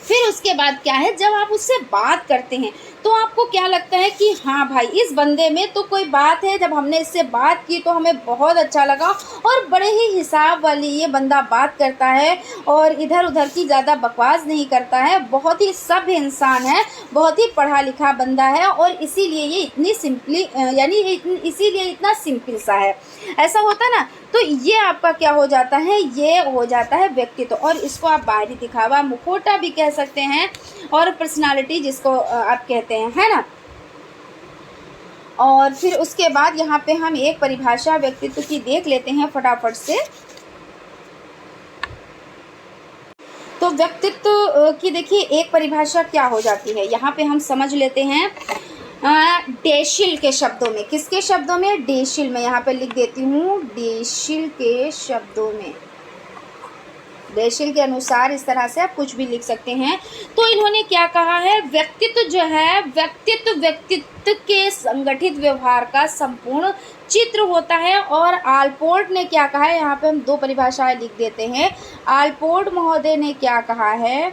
फिर उसके बाद क्या है, जब आप उससे बात करते हैं तो आपको क्या लगता है कि हाँ भाई इस बंदे में तो कोई बात है, जब हमने इससे बात की तो हमें बहुत अच्छा लगा, और बड़े ही हिसाब वाली ये बंदा बात करता है और इधर उधर की ज़्यादा बकवास नहीं करता है, बहुत ही सभ्य इंसान है, बहुत ही पढ़ा लिखा बंदा है, और इसीलिए ये इतनी सिंपली, यानी इसीलिए इतना सिंपल सा है, ऐसा होता है ना। तो ये आपका क्या हो जाता है, ये हो जाता है व्यक्तित्व। और इसको आप बाहरी दिखावा, मुखौटा भी कह सकते हैं, और पर्सनालिटी जिसको आप कहते हैं, है ना। और फिर उसके बाद यहाँ पे हम एक परिभाषा व्यक्तित्व की देख लेते हैं फटाफट से। तो व्यक्तित्व की देखिए एक परिभाषा क्या हो जाती है, यहाँ पे हम समझ लेते हैं डेशिल के शब्दों में। किसके शब्दों में? डेशिल में। यहाँ पे लिख देती हूँ, डेशिल के शब्दों में। डेशिल के अनुसार इस तरह से आप कुछ भी लिख सकते हैं। तो इन्होंने क्या कहा है, व्यक्तित्व जो है, व्यक्तित्व के संगठित व्यवहार का संपूर्ण चित्र होता है। और आलपोर्ट ने क्या कहा है, यहाँ पे हम दो परिभाषाएं लिख देते हैं। आलपोर्ट महोदय ने क्या कहा है,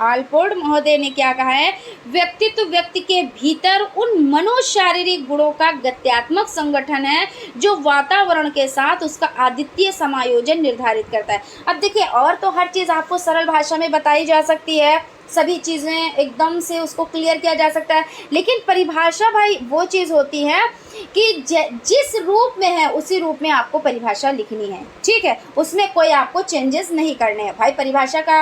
आलपोर्ट महोदय ने क्या कहा है, व्यक्तित्व व्यक्ति के भीतर उन मनोशारीरिक गुणों का गत्यात्मक संगठन है जो वातावरण के साथ उसका अद्वितीय समायोजन निर्धारित करता है। अब देखिए, और तो हर चीज़ आपको सरल भाषा में बताई जा सकती है, सभी चीज़ें एकदम से उसको क्लियर किया जा सकता है, लेकिन परिभाषा भाई वो चीज़ होती है कि जिस रूप में है उसी रूप में आपको परिभाषा लिखनी है, ठीक है। उसमें कोई आपको चेंजेस नहीं करने हैं भाई। परिभाषा का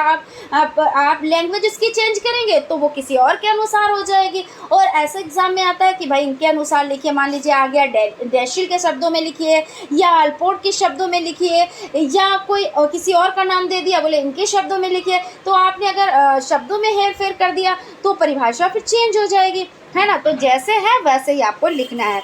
आप लैंग्वेज उसकी चेंज करेंगे तो वो किसी और के अनुसार हो जाएगी। और ऐसा एग्जाम में आता है कि भाई इनके अनुसार लिखिए, मान लीजिए आ गया डेशिल के शब्दों में लिखिए, या आलपोर्ट के शब्दों में लिखिए, या कोई किसी और का नाम दे दिया, बोले इनके शब्दों में लिखिए। तो आपने अगर शब्दों में हेर फेर कर दिया तो परिभाषा फिर चेंज हो जाएगी, है ना। तो जैसे है वैसे ही आपको लिखना है।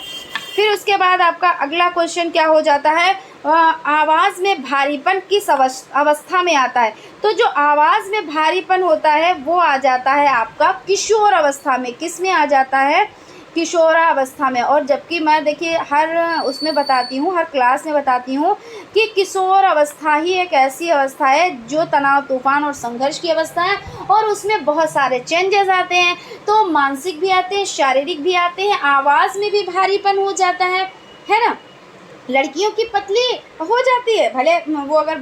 फिर उसके बाद आपका अगला क्वेश्चन क्या हो जाता है, आवाज़ में भारीपन किस अवस्था में आता है। तो जो आवाज़ में भारीपन होता है वो आ जाता है आपका किशोर अवस्था में। किस में आ जाता है, किशोरावस्था में। और जबकि मैं देखिए हर उसमें बताती हूँ, हर क्लास में बताती हूँ कि किशोर अवस्था ही एक ऐसी अवस्था है जो तनाव, तूफान और संघर्ष की अवस्था है, और उसमें बहुत सारे चेंजेस आते हैं। तो मानसिक भी आते हैं, शारीरिक भी आते हैं, आवाज़ में भी भारीपन हो जाता है ना। लड़कियों की पतली हो जाती है, भले वो अगर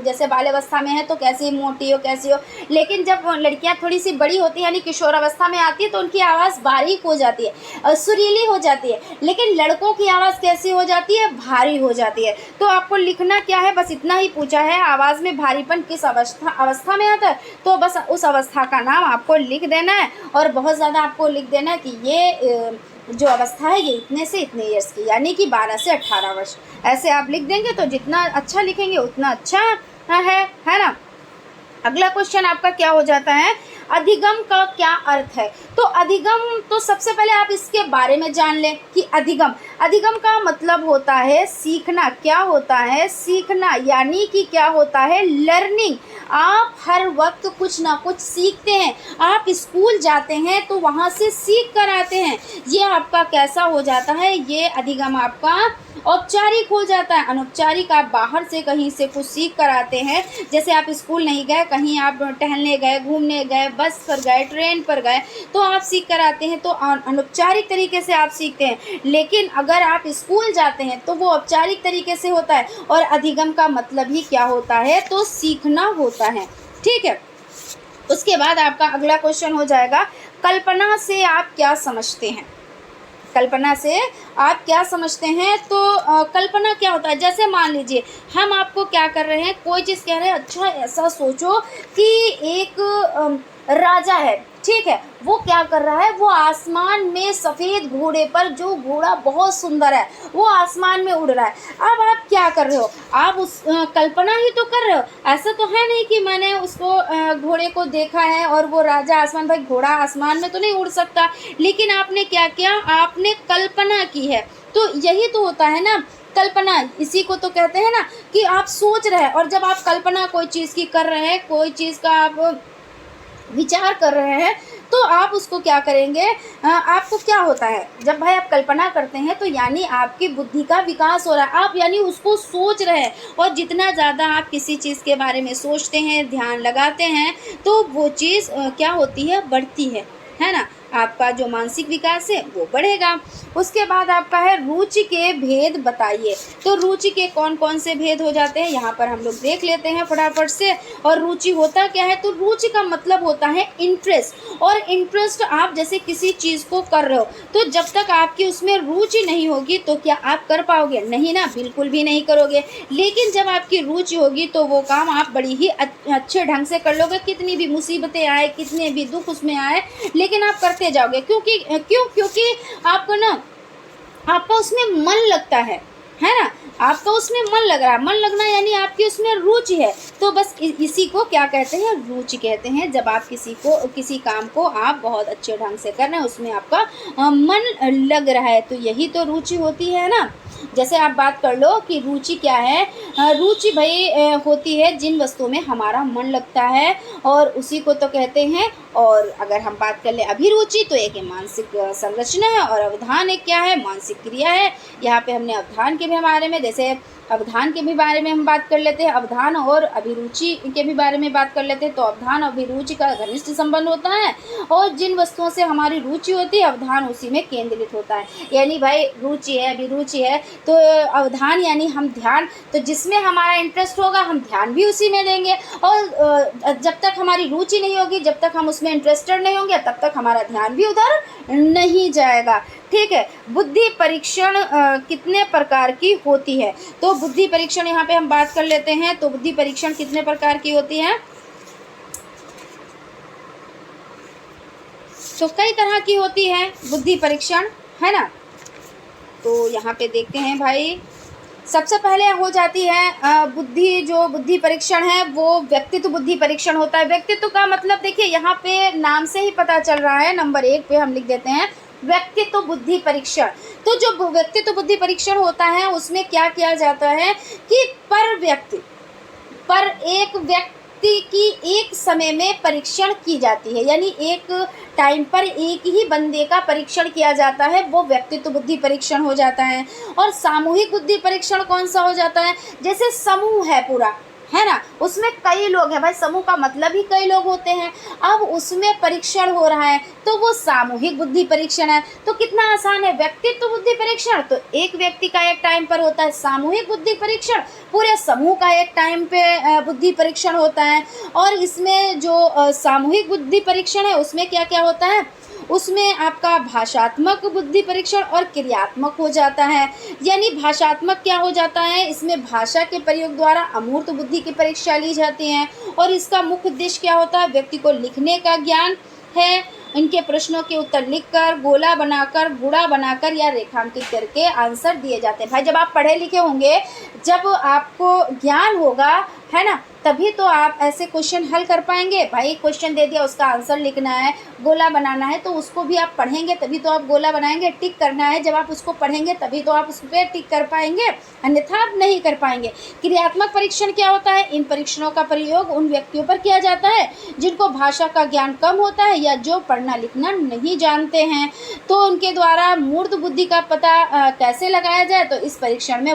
जैसे बाल अवस्था में है तो कैसी मोटी हो कैसी हो, लेकिन जब लड़कियां थोड़ी सी बड़ी होती है यानी किशोर अवस्था में आती है तो उनकी आवाज़ बारीक हो जाती है, सुरीली हो जाती है। लेकिन लड़कों की आवाज़ कैसी हो जाती है, भारी हो जाती है। तो आपको लिखना क्या है, बस इतना ही पूछा है, आवाज़ में भारीपन किस अवस्था में आता है, तो बस उस अवस्था का नाम आपको लिख देना है। और बहुत ज़्यादा आपको लिख देना है कि ये जो अवस्था है ये इतने से इतने ईयर्स की, यानी कि 12 से 18 वर्ष। ऐसे आप लिख देंगे तो जितना अच्छा लिखेंगे उतना अच्छा है ना। अगला क्वेश्चन आपका क्या हो जाता है, अधिगम का क्या अर्थ है। तो अधिगम, तो सबसे पहले आप इसके बारे में जान लें कि अधिगम का मतलब होता है सीखना। क्या होता है, सीखना, यानी कि क्या होता है, लर्निंग। आप हर वक्त कुछ ना कुछ सीखते हैं। आप स्कूल जाते हैं तो वहाँ से सीख कर आते हैं। ये आपका कैसा हो जाता है, ये अधिगम आपका औपचारिक हो जाता है। अनौपचारिक, आप बाहर से कहीं से कुछ सीख कर आते हैं। जैसे आप स्कूल नहीं गए, कहीं आप टहलने गए, घूमने गए, बस पर गए, ट्रेन पर गए, तो आप सीख कर आते हैं, तो अनौपचारिक तरीके से आप सीखते हैं। लेकिन अगर आप स्कूल जाते हैं तो वो औपचारिक तरीके से होता है। और अधिगम का मतलब ही क्या होता है, तो सीखना होता है, ठीक है। उसके बाद आपका अगला क्वेश्चन हो जाएगा, कल्पना से आप क्या समझते हैं। कल्पना से आप क्या समझते हैं। तो कल्पना क्या होता है, जैसे मान लीजिए हम आपको क्या कर रहे हैं, कोई चीज़ कह रहे हैं, अच्छा ऐसा सोचो कि एक राजा है, ठीक है, वो क्या कर रहा है, वो आसमान में सफ़ेद घोड़े पर, जो घोड़ा बहुत सुंदर है, वो आसमान में उड़ रहा है। अब आप क्या कर रहे हो, आप उस कल्पना ही तो कर रहे हो। ऐसा तो है नहीं कि मैंने उसको घोड़े को देखा है और वो राजा आसमान, भाई घोड़ा आसमान में तो नहीं उड़ सकता, लेकिन आपने क्या किया, आपने कल्पना की है। तो यही तो होता है ना कल्पना, इसी को तो कहते हैं ना कि आप सोच रहे हैं। और जब आप कल्पना कोई चीज़ की कर रहे हैं, कोई चीज़ का आप विचार कर रहे हैं, तो आप उसको क्या करेंगे, आपको क्या होता है, जब भाई आप कल्पना करते हैं तो यानी आपकी बुद्धि का विकास हो रहा है, आप यानी उसको सोच रहे हैं। और जितना ज़्यादा आप किसी चीज़ के बारे में सोचते हैं, ध्यान लगाते हैं, तो वो चीज़ क्या होती है, बढ़ती है ना। आपका जो मानसिक विकास है वो बढ़ेगा। उसके बाद आपका है रुचि के भेद बताइए। तो रुचि के कौन कौन से भेद हो जाते हैं यहाँ पर हम लोग देख लेते हैं फटाफट से। और रुचि होता क्या है, तो रुचि का मतलब होता है इंटरेस्ट। और इंटरेस्ट आप जैसे किसी चीज़ को कर रहे हो, तो जब तक आपकी उसमें रुचि नहीं होगी तो क्या आप कर पाओगे? नहीं ना, बिल्कुल भी नहीं करोगे। लेकिन जब आपकी रुचि होगी तो वो काम आप बड़ी ही अच्छे ढंग से कर लोगे, कितनी भी मुसीबतें आए, कितने भी दुख उसमें आए, लेकिन आप करते जाओगे। क्योंकि आपको ना, आपका उसमें मन लगता है ना, आपका उसमें मन लग रहा है। मन लगना यानी आपकी उसमें रुचि है। तो बस इसी को क्या कहते हैं, रुचि कहते हैं। जब आप किसी काम को आप बहुत अच्छे ढंग से कर रहे हैं, उसमें आपका मन लग रहा है, तो यही तो रुचि होती है ना। जैसे आप बात कर लो कि रुचि क्या है। रुचि भाई होती है जिन वस्तुओं में हमारा मन लगता है, और उसी को तो कहते हैं। और अगर हम बात कर ले अभिरुचि, तो एक मानसिक संरचना है, और अवधान एक क्या है, मानसिक क्रिया है। यहाँ पे हमने अवधान के भी बारे में, जैसे अवधान के भी बारे में हम बात कर लेते हैं, अवधान और अभिरुचि के भी बारे में बात कर लेते हैं। तो अवधान और अभिरुचि का घनिष्ठ संबंध होता है, और जिन वस्तुओं से हमारी रुचि होती है, अवधान उसी में केंद्रित होता है। यानी भाई रुचि है, अभिरुचि है, तो अवधान यानी हम ध्यान, तो जिसमें हमारा इंटरेस्ट होगा हम ध्यान भी उसी में देंगे। और जब तक हमारी रुचि नहीं होगी, जब तक हम उसमें इंटरेस्टेड नहीं होंगे, तब तक हमारा ध्यान भी उधर नहीं जाएगा। ठीक है। बुद्धि परीक्षण कितने प्रकार की होती है? तो बुद्धि परीक्षण यहाँ पे हम बात कर लेते हैं। तो बुद्धि परीक्षण कितने प्रकार की होती है? तो कई तरह की होती है बुद्धि परीक्षण, है ना। तो यहाँ पे देखते हैं भाई, सबसे पहले हो जाती है बुद्धि परीक्षण है वो व्यक्तित्व बुद्धि परीक्षण होता है। व्यक्तित्व का मतलब देखिए यहाँ पे नाम से ही पता चल रहा है, नंबर 1 पे हम लिख देते हैं व्यक्तित्व बुद्धि परीक्षण। तो जो व्यक्तित्व बुद्धि परीक्षण होता है उसमें क्या किया जाता है कि पर एक व्यक्ति की एक समय में परीक्षण की जाती है, यानी एक टाइम पर एक ही बंदे का परीक्षण किया जाता है, वो व्यक्तित्व बुद्धि परीक्षण हो जाता है। और सामूहिक बुद्धि परीक्षण कौन सा हो जाता है? जैसे समूह है पूरा, है ना, उसमें कई लोग हैं भाई, समूह का मतलब ही कई लोग होते हैं। अब उसमें परीक्षण हो रहा है तो वो सामूहिक बुद्धि परीक्षण है। तो कितना आसान है, व्यक्तित्व बुद्धि परीक्षण तो एक व्यक्ति का एक टाइम पर होता है, सामूहिक बुद्धि परीक्षण पूरे समूह का एक टाइम पे बुद्धि परीक्षण होता है। और इसमें जो सामूहिक बुद्धि परीक्षण है उसमें क्या क्या होता है, उसमें आपका भाषात्मक बुद्धि परीक्षण और क्रियात्मक हो जाता है। यानी भाषात्मक क्या हो जाता है, इसमें भाषा के प्रयोग द्वारा अमूर्त बुद्धि की परीक्षा ली जाती है। और इसका मुख्य उद्देश्य क्या होता है, व्यक्ति को लिखने का ज्ञान है, इनके प्रश्नों के उत्तर लिखकर, गोला बनाकर, गुणा बनाकर या रेखांकित करके आंसर दिए जाते हैं। भाई जब आप पढ़े लिखे होंगे, जब आपको ज्ञान होगा, है ना, तभी तो आप ऐसे क्वेश्चन हल कर पाएंगे। भाई क्वेश्चन दे दिया, उसका आंसर लिखना है, गोला बनाना है, तो उसको भी आप पढ़ेंगे तभी तो आप गोला बनाएंगे। टिक करना है, जब आप उसको पढ़ेंगे तभी तो आप उस पर टिक कर पाएंगे, अन्यथा आप नहीं कर पाएंगे। क्रियात्मक परीक्षण क्या होता है, इन परीक्षणों का प्रयोग उन व्यक्तियों पर किया जाता है जिनको भाषा का ज्ञान कम होता है या जो पढ़ना लिखना नहीं जानते हैं। तो उनके द्वारा मूर्त बुद्धि का पता कैसे लगाया जाए, तो इस परीक्षण में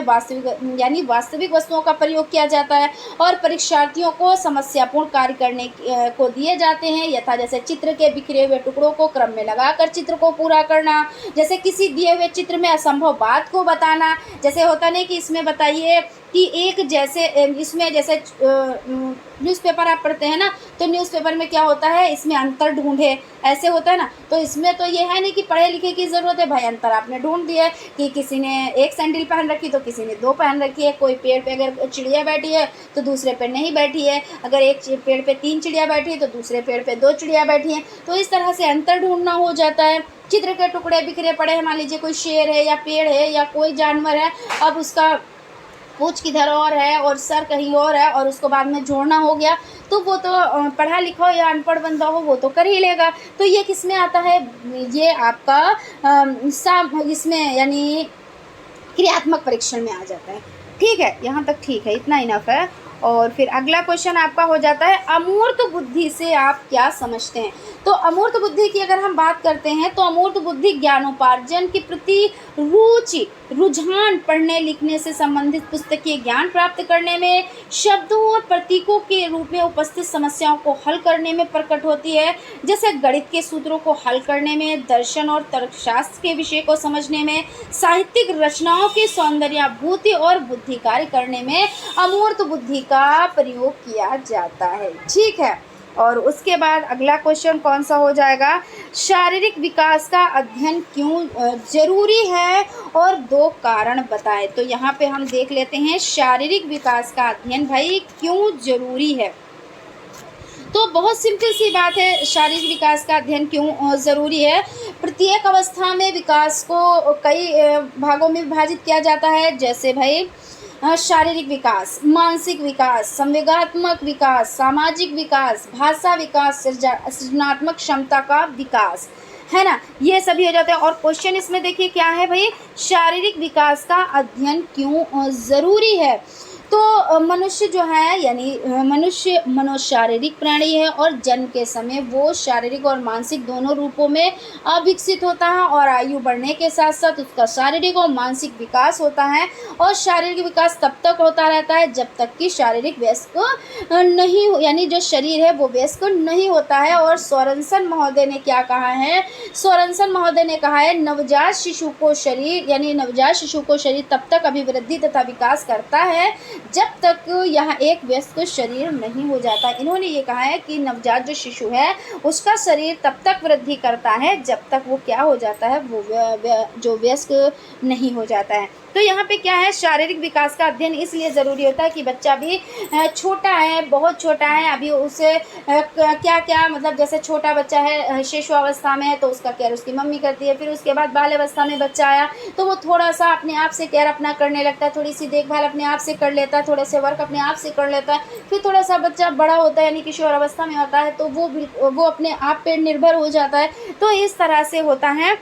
वास्तविक वस्तुओं का प्रयोग किया जाता है। और परीक्षार्थियों को समस्यापूर्ण कार्य करने को दिए जाते हैं, यथा जैसे चित्र के बिखरे हुए टुकड़ों को क्रम में लगाकर चित्र को पूरा करना, जैसे किसी दिए हुए चित्र में असंभव बात को बताना। जैसे होता नहीं कि इसमें बताइए कि एक जैसे इसमें जैसे न्यूज़पेपर आप पढ़ते हैं ना, तो न्यूज़पेपर में क्या होता है, इसमें अंतर ढूंढे, ऐसे होता है ना। तो इसमें तो ये है नहीं कि पढ़े लिखे की ज़रूरत है, भाई अंतर आपने ढूंढ दिया है कि किसी ने एक सैंडल पहन रखी तो किसी ने 2 पहन रखी है। कोई पेड़ पे अगर चिड़िया बैठी है तो दूसरे पे नहीं बैठी है, अगर एक पेड़ पे 3 चिड़िया बैठी है तो दूसरे पेड़ पे 2 चिड़िया बैठी हैं। तो इस तरह से अंतर ढूंढना हो जाता है। चित्र के टुकड़े बिखरे पड़े हैं, मान लीजिए कोई शेर है या पेड़ है या कोई जानवर है, अब उसका पूँछ किधर और है और सर कहीं और है, और उसको बाद में जोड़ना हो गया, तो वो तो पढ़ा लिखा हो या अनपढ़ बंदा हो वो तो कर ही लेगा। तो ये किस में आता है, ये आपका इसमें यानी क्रियात्मक परीक्षण में आ जाता है। ठीक है, यहाँ तक ठीक है, इतना इनफ है। और फिर अगला क्वेश्चन आपका हो जाता है अमूर्त बुद्धि से आप क्या समझते हैं। तो अमूर्त बुद्धि की अगर हम बात करते हैं तो अमूर्त बुद्धि ज्ञानोपार्जन के प्रति रुचि, रुझान, पढ़ने लिखने से संबंधित पुस्तकीय ज्ञान प्राप्त करने में, शब्दों और प्रतीकों के रूप में उपस्थित समस्याओं को हल करने में प्रकट होती है, जैसे गणित के सूत्रों को हल करने में, दर्शन और तर्कशास्त्र के विषय को समझने में, साहित्यिक रचनाओं की सौंदर्याभूति और बुद्धि कार्य करने में अमूर्त बुद्धि का प्रयोग किया जाता है। ठीक है, और उसके बाद अगला क्वेश्चन कौन सा हो जाएगा, शारीरिक विकास का अध्ययन क्यों जरूरी है और 2 कारण बताएं। तो यहाँ पे हम देख लेते हैं शारीरिक विकास का अध्ययन भाई क्यों जरूरी है। तो बहुत सिंपल सी बात है, शारीरिक विकास का अध्ययन क्यों ज़रूरी है। प्रत्येक अवस्था में विकास को कई भागों में विभाजित किया जाता है, जैसे भाई शारीरिक विकास, मानसिक विकास, संवेगात्मक विकास, सामाजिक विकास, भाषा विकास, सृजनात्मक क्षमता का विकास, है ना, ये सभी हो जाते हैं। और क्वेश्चन इसमें देखिए क्या है भाई, शारीरिक विकास का अध्ययन क्यों ज़रूरी है। तो मनुष्य जो है यानी मनुष्य मनोशारीरिक प्राणी है और जन्म के समय वो शारीरिक और मानसिक दोनों रूपों में अविकसित होता है और आयु बढ़ने के साथ साथ उसका शारीरिक और मानसिक विकास होता है। और शारीरिक विकास तब तक होता रहता है जब तक कि शारीरिक वयस्क नहीं यानी जो शरीर है वो वयस्क नहीं होता है। और सोरेनसन महोदय ने क्या कहा है, सोरेनसन महोदय ने कहा है नवजात शिशु को शरीर तब तक अभिवृद्धि तथा विकास करता है जब तक यह एक वयस्क शरीर नहीं हो जाता। इन्होंने ये कहा है कि नवजात जो शिशु है उसका शरीर तब तक वृद्धि करता है जब तक वो क्या हो जाता है, वो जो वयस्क नहीं हो जाता है। तो यहाँ पे क्या है, शारीरिक विकास का अध्ययन इसलिए ज़रूरी होता है कि बच्चा भी छोटा है, बहुत छोटा है, अभी उसे क्या क्या मतलब जैसे छोटा बच्चा है शिशुअवस्था में है तो उसका केयर उसकी मम्मी करती है, फिर उसके बाद बाल अवस्था में बच्चा आया तो वो थोड़ा सा अपने आप से केयर अपना करने लगता है, थोड़ी सी देखभाल अपने आप से कर लेता है, थोड़े से वर्क अपने आप से कर लेता है। फिर थोड़ा सा बच्चा बड़ा होता है यानी किशोर अवस्था में होता है तो वो अपने आप पे निर्भर हो जाता है। तो इस तरह से होता है,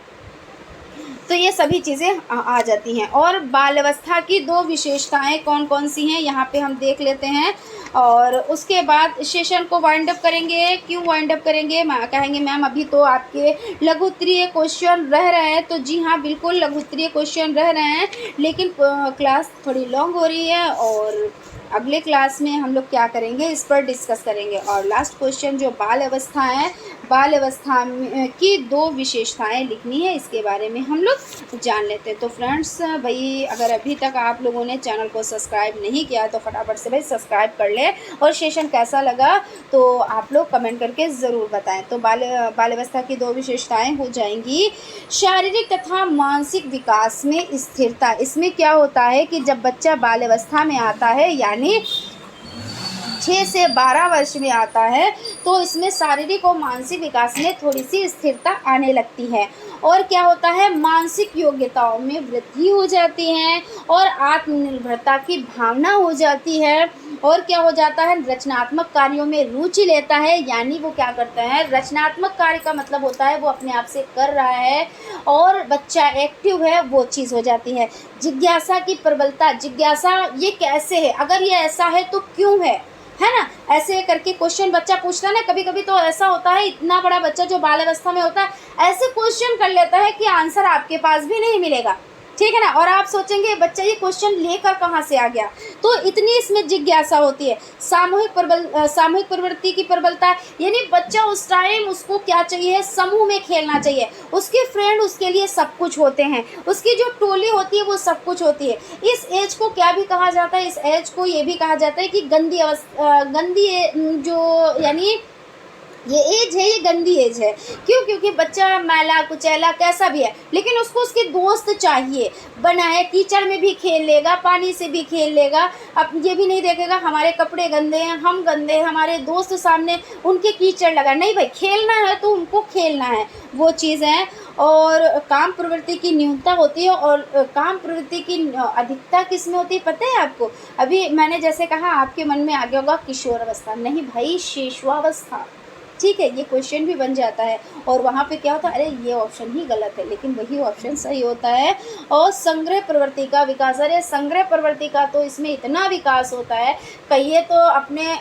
तो ये सभी चीज़ें आ जाती हैं। और बाल अवस्था की 2 विशेषताएं कौन कौन सी हैं यहाँ पे हम देख लेते हैं और उसके बाद सेशन को वाइंड अप करेंगे। क्यों वाइंड अप करेंगे, कहेंगे मैम अभी तो आपके लघु उत्तरीय क्वेश्चन रह रहे हैं। तो जी हाँ, बिल्कुल लघु उत्तरीय क्वेश्चन रह रहे हैं, लेकिन क्लास थोड़ी लॉन्ग हो रही है और अगले क्लास में हम लोग क्या करेंगे इस पर डिस्कस करेंगे। और लास्ट क्वेश्चन जो बाल अवस्था है, बाल अवस्था की 2 विशेषताएं लिखनी है, इसके बारे में हम लोग जान लेते हैं। तो फ्रेंड्स भाई अगर अभी तक आप लोगों ने चैनल को सब्सक्राइब नहीं किया तो फटाफट से भाई सब्सक्राइब कर लें और सेशन कैसा लगा तो आप लोग कमेंट करके ज़रूर बताएं। तो बाल अवस्था की 2 विशेषताएं हो जाएंगी, शारीरिक तथा मानसिक विकास में स्थिरता। इसमें क्या होता है कि जब बच्चा बाल अवस्था में आता है यानी 6 से 12 वर्ष में आता है तो इसमें शारीरिक और मानसिक विकास में थोड़ी सी स्थिरता आने लगती है। और क्या होता है, मानसिक योग्यताओं में वृद्धि हो जाती है और आत्मनिर्भरता की भावना हो जाती है। और क्या हो जाता है, रचनात्मक कार्यों में रुचि लेता है, यानी वो क्या करता है, रचनात्मक कार्य का मतलब होता है वो अपने आप से कर रहा है और बच्चा एक्टिव है, वो चीज़ हो जाती है। जिज्ञासा की प्रबलता, जिज्ञासा ये कैसे है, अगर ये ऐसा है तो क्यों है ना, ऐसे करके क्वेश्चन बच्चा पूछता है ना। कभी कभी तो ऐसा होता है इतना बड़ा बच्चा जो बाल अवस्था में होता है ऐसे क्वेश्चन कर लेता है कि आंसर आपके पास भी नहीं मिलेगा, ठीक है ना। और आप सोचेंगे बच्चा ये क्वेश्चन लेकर कहाँ से आ गया, तो इतनी इसमें जिज्ञासा होती है। सामूहिक प्रवृत्ति की प्रबलता, यानी बच्चा उस टाइम उसको क्या चाहिए, समूह में खेलना चाहिए, उसके फ्रेंड उसके लिए सब कुछ होते हैं, उसकी जो टोली होती है वो सब कुछ होती है। इस एज को क्या भी कहा जाता है, इस एज को ये भी कहा जाता है कि गंदी जो यानी ये एज है, ये गंदी एज है। क्यों, क्योंकि बच्चा मैला कुचैला कैसा भी है लेकिन उसको उसके दोस्त चाहिए बना है, कीचड़ में भी खेल लेगा, पानी से भी खेल लेगा। अब ये भी नहीं देखेगा हमारे कपड़े गंदे हैं, हम गंदे हैं, हमारे दोस्त सामने उनके कीचड़ लगा, नहीं भाई खेलना है तो उनको खेलना है, वो चीज़ है। और काम प्रवृत्ति की न्यूनता होती है और काम प्रवृत्ति की अधिकता किस में होती है पता है आपको। अभी मैंने जैसे कहा आपके मन में आ गया होगा किशोर अवस्था, नहीं भाई शिशुअवस्था, ठीक है, ये क्वेश्चन भी बन जाता है। और वहाँ पे क्या होता है, अरे ये ऑप्शन ही गलत है, लेकिन वही ऑप्शन सही होता है। और संग्रह प्रवृत्ति का विकास, अरे संग्रह प्रवृत्ति का तो इसमें इतना विकास होता है, कहिए तो अपने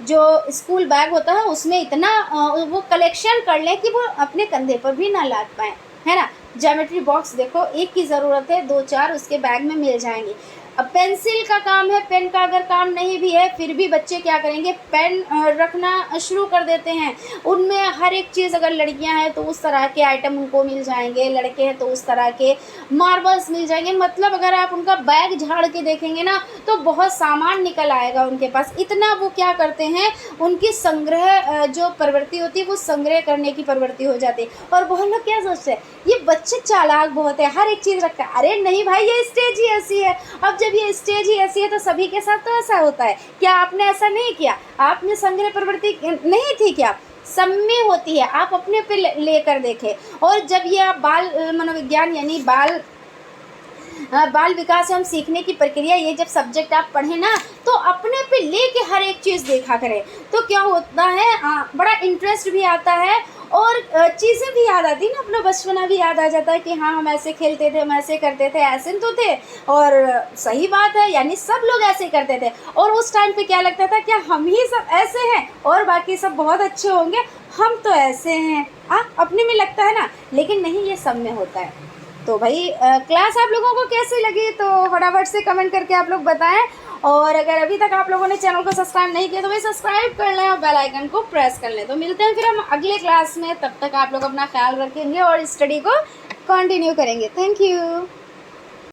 जो स्कूल बैग होता है उसमें इतना वो कलेक्शन कर लें कि वो अपने कंधे पर भी ना लाद पाएँ, है ना। ज्योमेट्री बॉक्स देखो, एक की ज़रूरत है, 2-4 उसके बैग में मिल जाएंगी। अब पेंसिल का काम है, पेन का अगर काम नहीं भी है फिर भी बच्चे क्या करेंगे, पेन रखना शुरू कर देते हैं। उनमें हर एक चीज़, अगर लड़कियां हैं तो उस तरह के आइटम उनको मिल जाएंगे, लड़के हैं तो उस तरह के मार्बल्स मिल जाएंगे। मतलब अगर आप उनका बैग झाड़ के देखेंगे ना तो बहुत सामान निकल आएगा उनके पास। इतना वो क्या करते हैं, उनकी संग्रह जो प्रवृत्ति होती है वो संग्रह करने की प्रवृत्ति हो जाती है। और बहुत लोग क्या सोचते हैं, ये बच्चे चालाक बहुत है, हर एक चीज़ रखता है। अरे नहीं भाई, ये स्टेज ही ऐसी है। अब जब ये स्टेज ही ऐसी है तो सभी के साथ तो ऐसा होता है क्या? आपने ऐसा नहीं किया? आपने संग्रह प्रवृत्ति नहीं थी क्या? सब में होती है, आप अपने पे लेकर देखें। और जब ये आप बाल मनोविज्ञान यानी बाल विकास एवं सीखने की प्रक्रिया, ये जब सब्जेक्ट आप पढ़ें ना तो अपने पे लेके हर एक चीज़ देखा करें, तो क्या होता है, बड़ा इंटरेस्ट भी आता है और चीज़ें भी याद आती है ना, अपना बचपना भी याद आ जाता है कि हाँ हम ऐसे खेलते थे, हम ऐसे करते थे, ऐसे तो थे। और सही बात है, यानी सब लोग ऐसे करते थे। और उस टाइम पे क्या लगता था, क्या हम ही सब ऐसे हैं और बाकी सब बहुत अच्छे होंगे, हम तो ऐसे हैं, अपने में लगता है ना। लेकिन नहीं, ये सब में होता है। तो भाई क्लास आप लोगों को कैसी लगी तो फटाफट से कमेंट करके आप लोग बताएं। और अगर अभी तक आप लोगों ने चैनल को सब्सक्राइब नहीं किया तो भाई सब्सक्राइब कर लें और बेल आइकन को प्रेस कर लें। तो मिलते हैं फिर हम अगले क्लास में, तब तक आप लोग अपना ख्याल रखेंगे और स्टडी को कंटिन्यू करेंगे। Thank you.